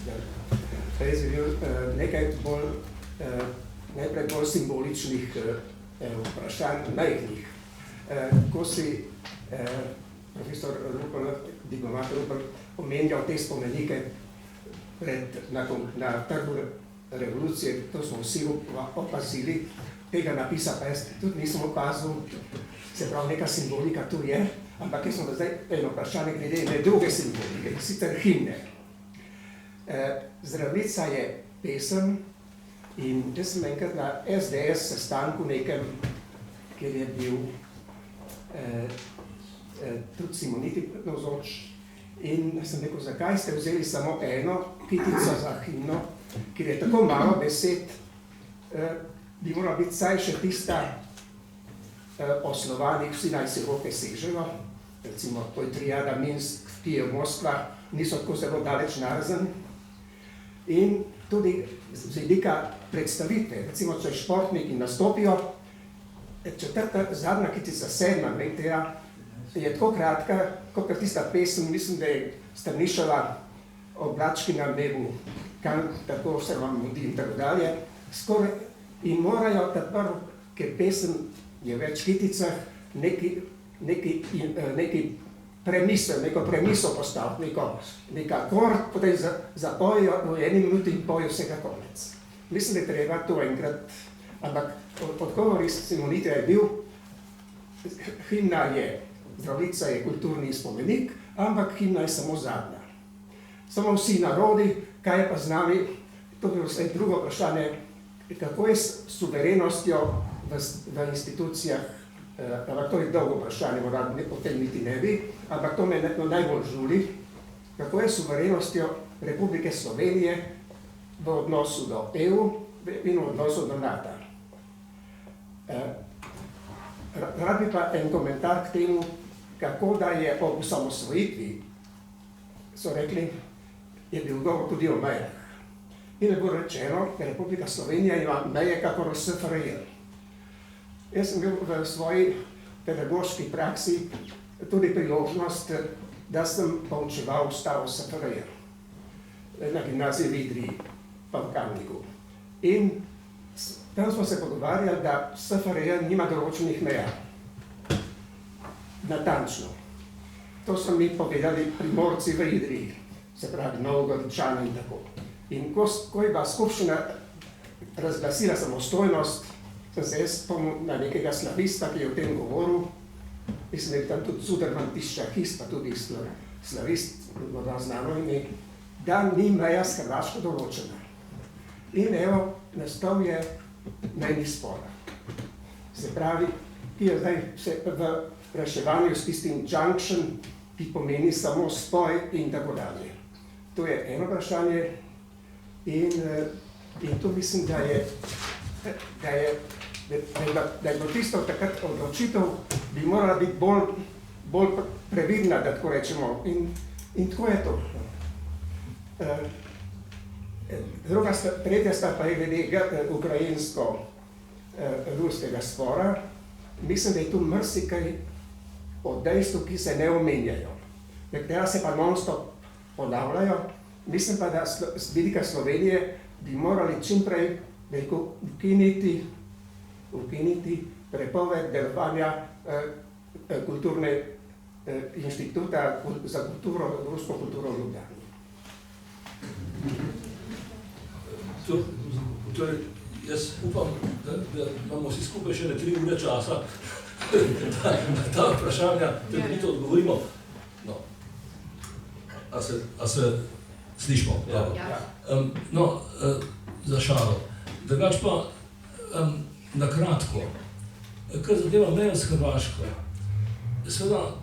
Res je bil nekaj najprej bolj simboličnih vprašanj, majhnih. Ko si profesor Rupel, diplomat Rupel, omenjal te spomenike na Trgu revolucije, to smo vsi opazili, tega napisa pa jaz tudi nisem opazil, se pravi, neka simbolika tu je, ampak jaz sem da zdaj eno vprašanje glede ene druge simbolike, sicer himne. Zdravljica je pesem in jaz sem enkrat na SDS sestanku nekem, kjer je bil tudi Simoniti navzoč in sem rekel, zakaj ste vzeli samo eno kitico za himno, ker je tako malo besed, bi morala biti saj še tista o Slovanih, vsi naj si roke sežejo, recimo to je triada Minsk, Kijev, Moskva, niso tako zelo daleč narazen. In tudi z vidika predstavitve, recimo če športniki nastopijo, četrta, zadnja kitica, sedma, je tako kratka, kot tista pesem, mislim, da je Strniševa oblački na nebu, kam tako se vam mudi in tako dalje, skoraj in morajo prvo, ker pesem je v več kiticah, neki premisel, neko premiso postaviti, nek akord, potem zapojejo v 1 minuti in pojejo vsega konec. Mislim, da je treba to enkrat, ampak odgovor iz Simonite je bil, himna je, Zdravljica je kulturni spomenik, ampak himna je samo zadnja. Samo vsi narodi, kaj je pa z nami, to je vse drugo vprašanje, kako je s suverenostjo v institucijah, ampak to je dolgo vprašanje, morda potem niti ne bi, ampak to me najbolj žuli, kako je s suverenostjo Republike Slovenije v odnosu do EU in v odnosu do NATO. Rad bi pa en komentar k temu, kako da je ob osamosvojitvi, so rekli, je bil govor tudi o mejah. In je bilo rečeno, da Republika Slovenija ima meje kakor SFRJ. Jaz sem bil v svoji pedagoški praksi tudi priložnost, da sem poučeval Ustavo SFRJ na gimnaziji v Idriji, pa v Kamniku. In tam smo se pogovarjali, da SFRJ nima določenih meja. Natančno. To so mi povedali Primorci v Idriji, se pravi Novogoričani in tako. In ko je bila skupščina razglasila samostojnost, sem se jaz spomnil na nekega slavista, ki je o tem govoril, mislim, da je tam tudi Zuderman Tiščakist, pa tudi slavist, morda znano ime, da ni meja s Hrvaško določena. In evo, nastal je mejni spor. Se pravi, ki je zdaj v reševanju s tistim junction, ki pomeni samo spoj in tako dalje. To je eno vprašanje in to mislim, da je bilo tisto takrat odločitev, bi morala biti bolj previdna, da tako rečemo, in tako je to. Tretja stvar pa je glede ukrajinsko-ruskega spora. Mislim, da je tu marsikaj o dejstvu, ki se ne omenjajo. Nekatera se pa non-stop ponavljajo. Mislim pa, da z vidika Slovenije bi morali čimprej ukiniti prepoved delovanja kulturne inštituta za kulturo, rusko kulturo v Ljubljani. Torej, jaz upam, da imamo vsi skupaj še 3 ure časa, da ta vprašanja temeljito odgovorimo. No. A se slišimo? Ja. No, za šalo. Drugač pa na kratko, kar zadeva mejo s Hrvaško. Seveda,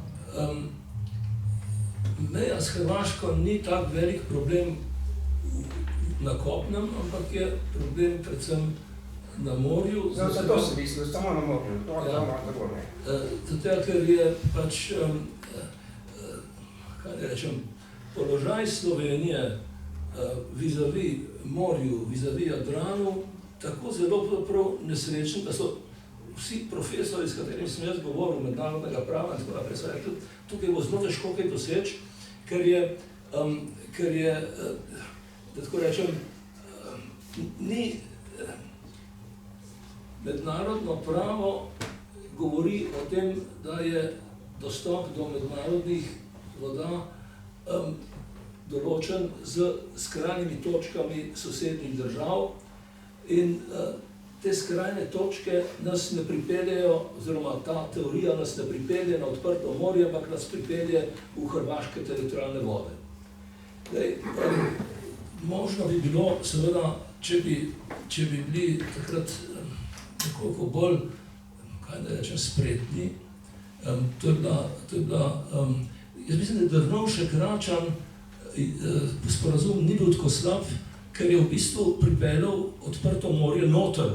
meja s Hrvaško ni tak velik problem na kopnem, ampak je problem predvsem na morju. Zato sem mislil, samo na morju, to ne. Zato, ker je pač, položaj Slovenije vis-a-vis morju, vis-a-vis Jadranu, tako zelo prav nesrečen, da so vsi profesori, s katerimi sem jaz govoril, mednarodnega prava in tako naprej, so rekli, tukaj bo zelo težko kaj doseči, ker je, da tako rečem, ni mednarodno pravo govori o tem, da je dostop do mednarodnih voda določen z skrajnimi točkami sosednjih držav in te skrajne točke nas ne pripeljejo, oziroma ta teorija nas ne pripelje na odprto morje, ampak nas pripelje v hrvaške teritorialne vode. Možno bi bilo, seveda, če bi bili takrat nekoliko bolj, kaj da rečem, spretni, to je bila, jaz mislim, da Drnovšek-Račan sporazum ni bil tako slab, ker je v bistvu pripeljal odprto morje noter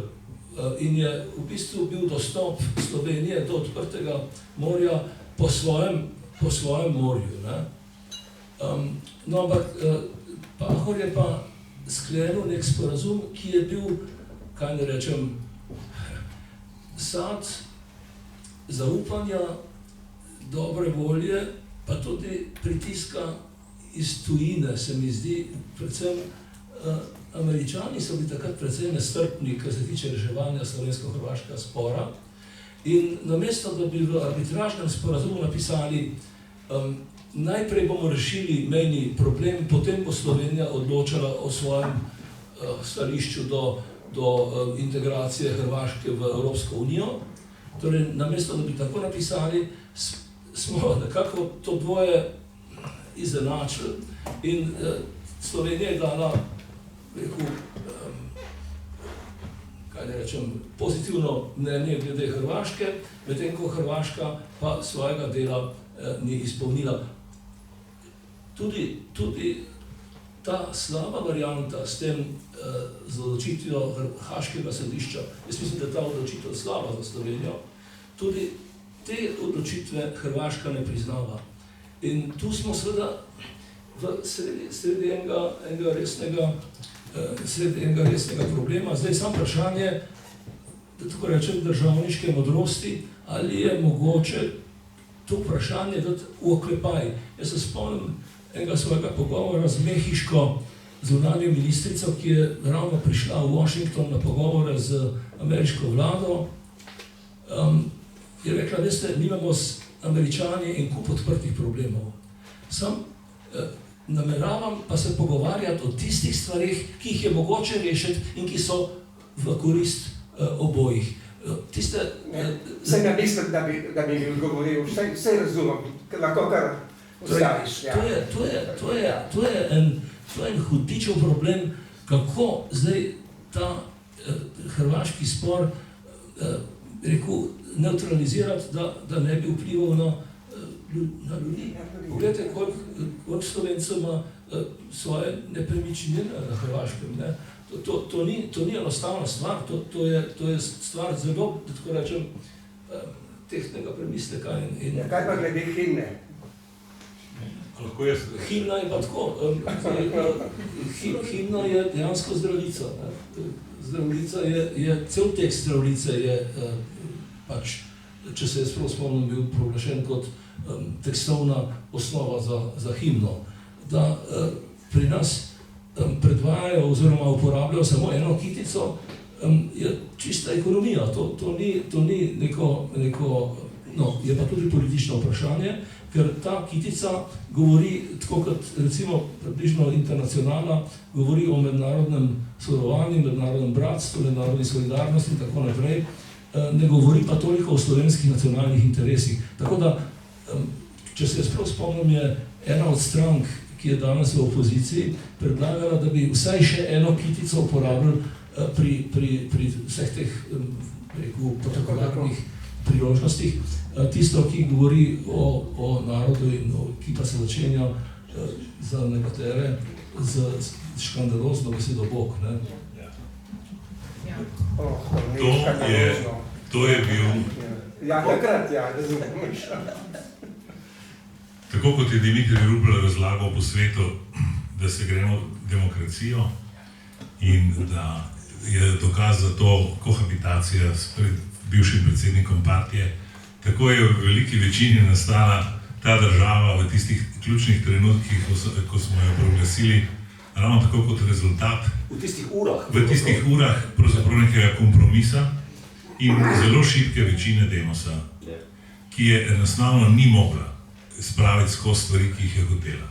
in je v bistvu bil dostop Slovenije do odprtega morja po svojem morju. No, ampak Pahor je pa sklenil nek sporazum, ki je bil, kaj ne rečem, sad zaupanja, dobre volje, pa tudi pritiska iz tujine, se mi zdi, predvsem Američani so bili takrat precej nestrpni, kar se tiče reševanja slovensko-hrvaškega spora. In namesto, da bi v arbitražnem sporazumu napisali, najprej bomo rešili mejni problem, potem bo Slovenija odločala o svojem stališču do integracije Hrvaške v Evropsko unijo. Torej, namesto, da bi tako napisali, smo nekako to dvoje izenačili in Slovenija je dala, kaj ne rečem, pozitivno mnenje glede Hrvaške, medtem ko Hrvaška pa svojega dela ni izpolnila. Tudi ta slaba varianta s tem z odločitvijo Haškega sodišča, jaz mislim, da je ta odločitev slaba za Slovenijo, tudi te odločitve Hrvaška ne priznava. In tu smo seveda sredi enega resnega problema. Zdaj samo vprašanje, da tako rečem, državniške modrosti, ali je mogoče to vprašanje dati v oklepaj. Jaz se spomnim enega svojega pogovora z mehiško zunanjo ministrico, ki je ravno prišla v Washington na pogovore z ameriško vlado. Je rekla, veste, nimamo s Američani en kup odprtih problemov. Sam nameravam pa se pogovarjati o tistih stvarih, ki jih je mogoče rešiti in ki so v korist obojih. Saj ne mislim, da bi mi odgovoril, vse razumem, lahko kar ostaviš. To je en hudičev problem, kako zdaj ta hrvaški spor neutralizirati, da ne bi vplival na ljudi. Poglejte, koliko Slovencev ima svoje nepremičnine na Hrvaškem. To ni enostavna stvar, to je stvar zelo, da tako rečem, tehtnega premisleka. Kaj pa glede himne? Himna je pa tako. Himna je dejansko Zdravljica. Zdravljica je, cel tekst Zdravljice je pač, če se jaz prav spomnim, bil proglašen kot tekstovna osnova za himno. Da pri nas predvajajo oziroma uporabljajo samo eno kitico, je čista ekonomija. To ni neko, no, je pa tudi politično vprašanje, ker ta kitica govori, tako kot recimo približno Internacionala, govori o mednarodnem sodelovanju, mednarodnem bratstvu, mednarodni solidarnosti in tako naprej, ne govori pa toliko o slovenskih nacionalnih interesih. Tako da, če se sprav spomnim, je ena od strank, ki je danes v opoziciji, predlagala, da bi vsaj še eno kitico uporabili pri vseh teh protokolarnih priložnostih. Tisto, ki govori o narodu in ki pa se začenja za nekatere z škandalozno besedo Bog. Ne? To je bil... Ja, takrat, ja, razumem. Tako kot je Dimitrij Rupel razlagal po svetu, da se gremo demokracijo in da je dokaz za to kohabitacija s bivšim predsednikom partije, tako je v veliki večini nastala ta država v tistih ključnih trenutkih, ko smo jo proglasili, ravno tako kot rezultat v tistih urah pravzaprav nekega kompromisa in zelo šibke večine demosa, ki je enostavno ni mogla spraviti skozi stvari, ki jih je hotela.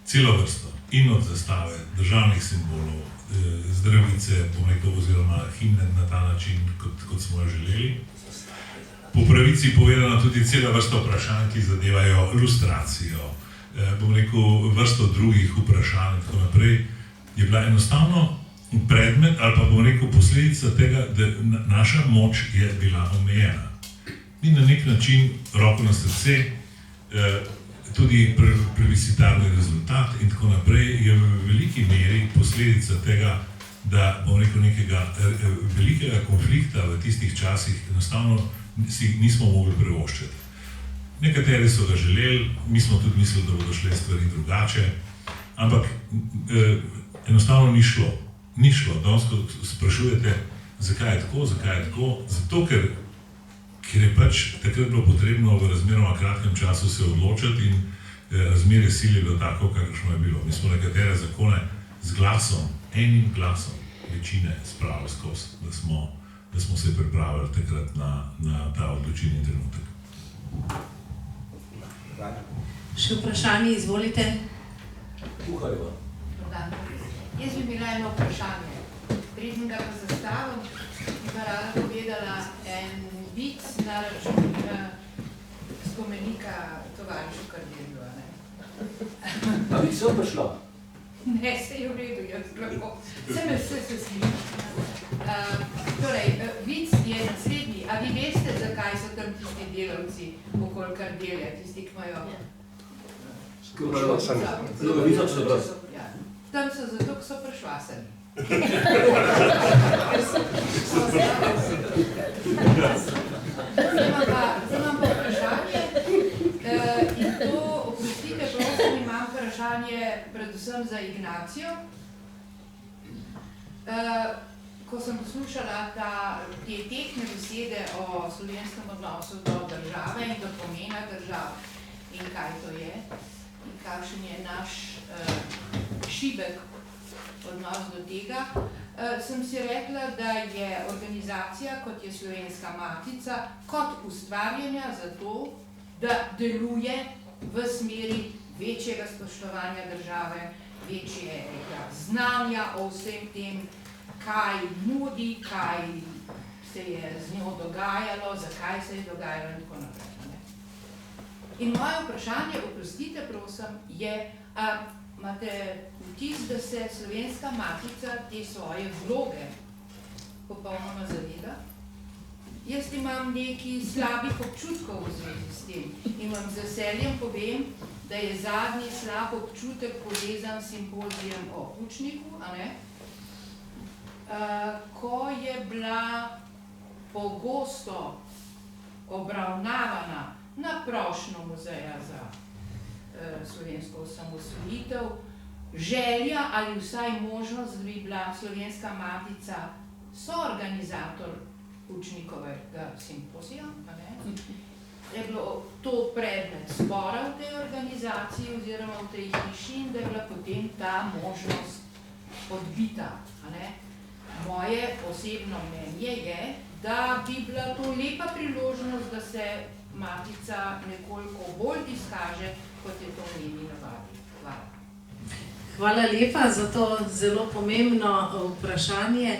Celo vrsto, in od zastave, državnih simbolov, zdravice, oziroma himne na ta način, kot smo jo želeli. Po pravici povedano tudi cela vrsta vprašanj, ki zadevajo lustracijo, vrsto drugih vprašanj in tako naprej, je bila enostavno predmet ali pa posledica tega, da naša moč je bila omejena. In na nek način, roko na srce, tudi plebiscitarni rezultat in tako naprej je v veliki meri posledica tega, da nekega velikega konflikta v tistih časih enostavno si nismo mogli privoščiti. Nekateri so ga želeli, mi smo tudi mislili, da bodo šle stvari drugače, ampak enostavno ni šlo. Ni šlo. Danes, ko sprašujete, zakaj je tako, zato ker je pač takrat bilo potrebno v razmeroma kratkem času se odločiti in razmerje sil je bilo tako, kakršno je bilo. Mi smo nekatere zakone z glasom, enim glasom večine spravili skozi, da smo se pripravili takrat na ta odločilni trenutek. Še vprašanje, izvolite. Kuharjeva. Jaz bi imela eno vprašanje. Preden ga pa zastavim, bi pa rada povedala en vic na račun spomenika tovarišu Kardelju. A bi se prišla? Ne, se je v redu, jaz lahko. Se sliši. Torej, vic je naslednji. A vi veste, zakaj so tam tisti delavci okoli Kardelja, tisti, ki imajo... Tam so zato, ko so prešvasani. Zdaj imam pa vprašanje in to, oprostite, prosim, imam vprašanje predvsem za Ignacijo. Ko sem poslušala te tehtne besede o slovenskem odnosu do države in do pomena države in kaj to je in kakšen je naš šibek odnos do tega, sem si rekla, da je organizacija, kot je Slovenska matica, kot ustvarjena za to, da deluje v smeri večjega spoštovanja države, večjega znanja o vsem tem, kaj nudi, kaj se je z njo dogajalo, zakaj se je dogajalo in tako naprej. In moje vprašanje, oprostite prosim, je, imate vtis, da se Slovenska matica te svoje vloge popolnoma zaveda? Jaz imam nekaj slabih občutkov v zvezi s tem in vam z veseljem povem, da je zadnji slab občutek povezan s simpozijem o Pučniku, ko je bila pogosto obravnavana na prošnjo Muzeja za slovensko osamosvojitev želja ali vsaj možnost, da bi bila Slovenska matica soorganizator Pučnikovega simpozija, je bilo to predmet spora v tej organizaciji oziroma v tej hiši in da je bila potem ta možnost odbita. A ne? Moje osebno mnenje je, da bi bila to lepa priložnost, da se Matica nekoliko bolj izkaže, kot je to v njeni navadi. Hvala. Hvala lepa za to zelo pomembno vprašanje.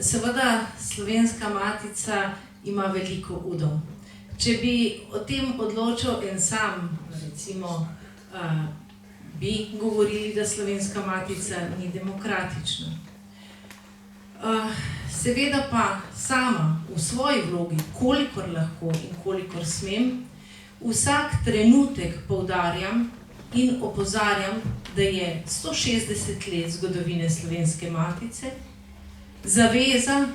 Seveda, Slovenska Matica ima veliko udov. Če bi o tem odločil en sam, recimo, bi govorili, da Slovenska Matica ni demokratična. Seveda pa sama v svoji vlogi, kolikor lahko in kolikor smem, vsak trenutek poudarjam in opozarjam, da je 160 let zgodovine Slovenske Matice, zaveza,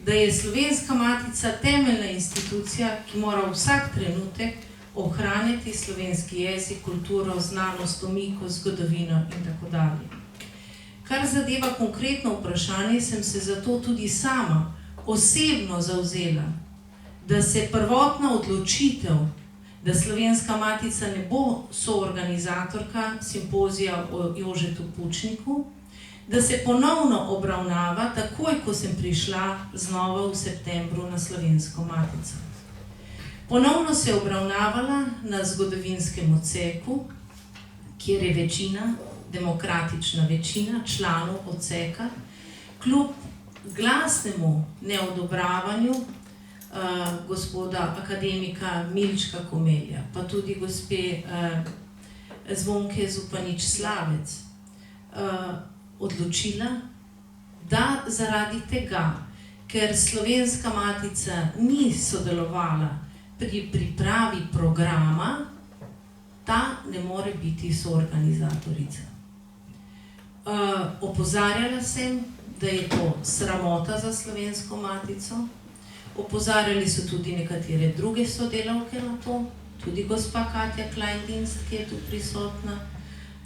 da je Slovenska Matica temeljna institucija, ki mora vsak trenutek ohranjati slovenski jezik, kulturo, znanost, omiko, zgodovino in tako dalje. Kar zadeva konkretno vprašanje, sem se zato tudi sama osebno zavzela, da se prvotna odločitev, da Slovenska Matica ne bo soorganizatorka simpozija o Jožetu Pučniku, da se ponovno obravnava takoj, ko sem prišla znova v septembru na Slovensko Matico. Ponovno se je obravnavala na zgodovinskem odseku, kjer je večina, demokratična večina članov odseka, kljub glasnemu neodobravanju gospoda akademika Milčka Komelja, pa tudi gospe Zvonke Zupanič Slavec, odločila, da zaradi tega, ker Slovenska Matica ni sodelovala pri pripravi programa, ta ne more biti soorganizatorica. Opozarjala sem, da je to sramota za Slovensko Matico, opozarjali so tudi nekatere druge sodelavke na to, tudi gospa Katja Kleindinst, ki je tu prisotna,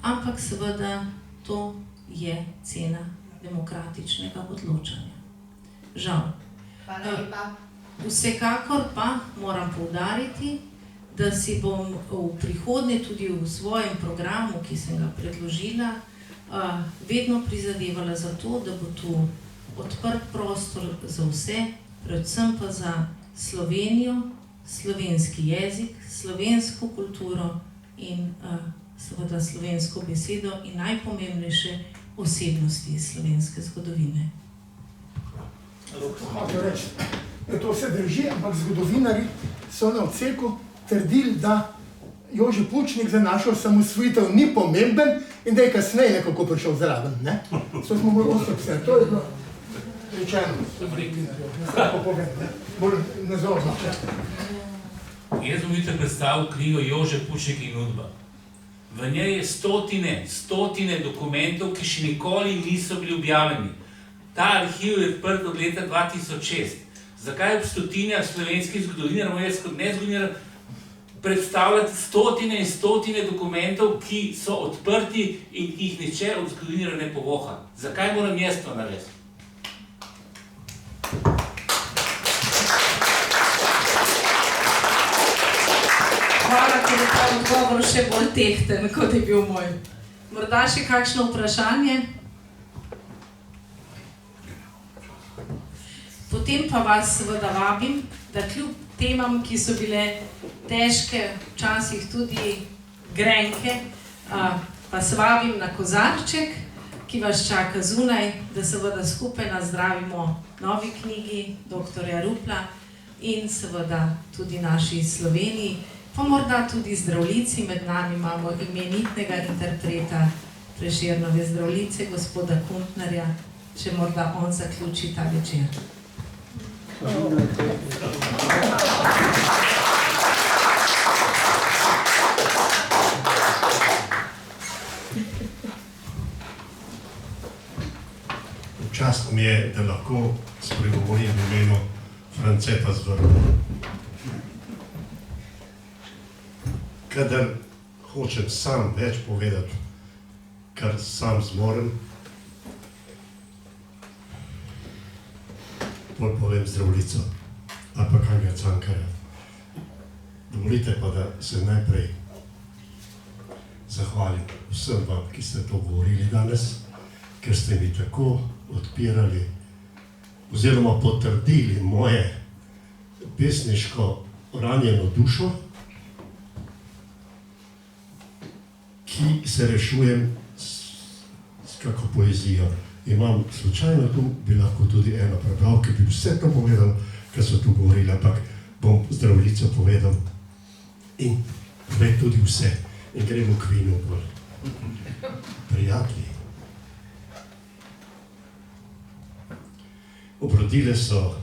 ampak seveda to je cena demokratičnega odločanja. Žal. Hvala lepa. Vsekakor pa moram poudariti, da si bom v prihodnje tudi v svojem programu, ki sem ga predložila, vedno prizadevala za to, da bo tu odprt prostor za vse, predvsem pa za Slovenijo, slovenski jezik, slovensko kulturo in seveda slovensko besedo in najpomembnejše osebnosti iz slovenske zgodovine. Hočem reči, da to vse drži, ampak zgodovinari so na odseku trdili, da Jože Pučnik za našo osamosvojitev ni pomemben in da je kasneje nekako prišel zraven. To smo bolj ostro, to je bilo rečeno. Tako povem, bolj nazorno. Jaz bom vidite predstavil knjigo Jože Pučnik in Udba. V njej je stotine dokumentov, ki še nikoli niso bili objavljeni. Ta arhiv je odprt od leta 2006. Zakaj ob stotinjah slovenskih zgodovinarjev, jaz kot nezgodoviner, predstavljati stotine in stotine dokumentov, ki so odprti in jih nihče od zgodovinarjev ne povoha? Zakaj moram jaz to narediti? Hvala, ker je ta odgovor še bolj tehten, kot je bil moj. Morda še kakšno vprašanje? Potem pa vas seveda vabim, da kljub temam, ki so bile težke, včasih tudi grenke, vas vabim na kozarček, ki vas čaka zunaj, da seveda skupaj nazdravimo novi knjigi dr. Rupla in seveda tudi naši Sloveniji, pa morda tudi zdravljici. Med nami imamo imenitnega interpreta Prešernove zdravljice, gospoda Kuntnerja, če morda on zaključi ta večer. Čast mi je, da lahko spregovorim v imenu Franceta Zvrla. Kadar hočem sam več povedati, kar sam zmorem, bolj povem zdravljico, ali pa kakega Cankarja. Dovolite pa, da se najprej zahvalim vsem vam, ki ste to govorili danes, ker ste mi tako odpirali oziroma potrdili moje pesniško ranjeno dušo, ki se rešujem s kako poezijo. Imam slučajno tu, bi lahko tudi eno prebral, ki bi vse to povedal, kar so tu govorili, ampak bom Zdravljico povedal in poved tudi vse in gremo k vinu bolj. Prijatelji, obrodile so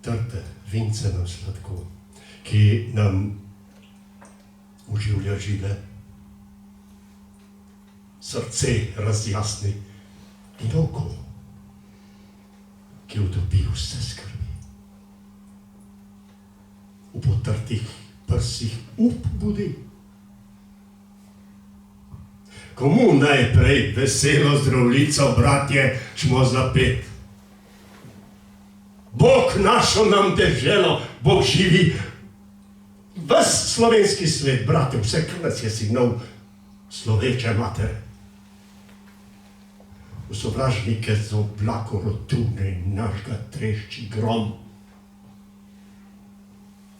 trte, vince nam sladko, ki nam oživlja žile, srce razjasni in oko, ki utopi vse skrbi. V potrtih prsih up budi. Komu najprej veselo Zdravljico, bratje, šmo zapet? Bog našo nam deželo, Bog živi, ves slovenski svet, brate, vse, kar nas je sinov, sloveče mater. V sovražnike z oblako rotune in našga trešči grom.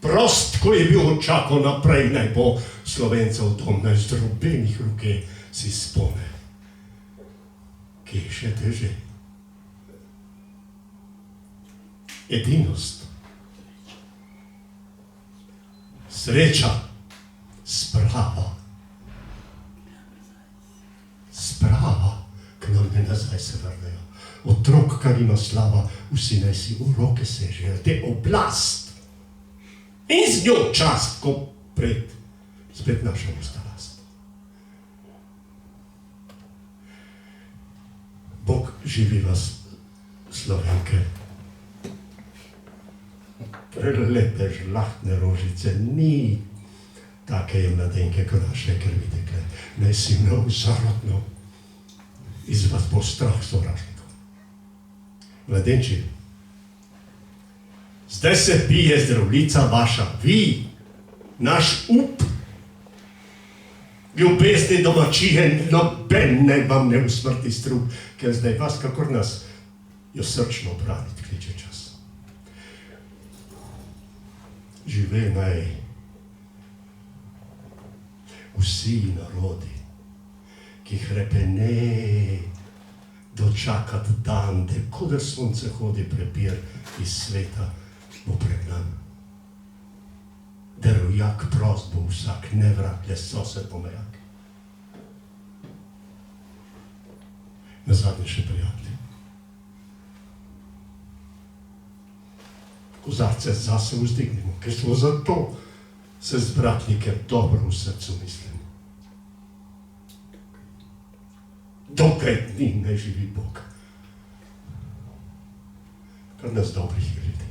Prost, ko je bil očakal naprej, naj bo Slovencev dom, naj zdrobenih ruke si spome. Kje še teže? Edinost, sreča, sprava, k nam ne nazaj se vrnejo. Otrok, kar ima slava, vsi naj si v roke sežejo, te oblast in z njo čast, ko pred spet naša ustalast. Bog živi vas, Slovenke, prelepe žlahtne rožice, ni take je mladenke, ko naše krvi tekle. Naj si nov zarotno, iz vas bo strah sovražnikov. Mladenči, zdaj se pije Zdravljica vaša, vi, naš up, ljubezni domačije, noben naj vam ne usmrti strup, ker zdaj vas, kakor nas, jo srčno braniti kliče čas. Žive naj vsi narodi, ki hrepene dočakat dan, da kodar sonce hodi prepir iz sveta, bo pregnan. Da rojak prost bo vsak, ne vrak, le sosed pomejak. Nazadnje še prijatelji. Kozarce zase vzdignemo, ker smo zato se zbratili, ker dobro v srcu mislimo. Dokaj dni ne živi Bog, kar nas dobrih ljudi.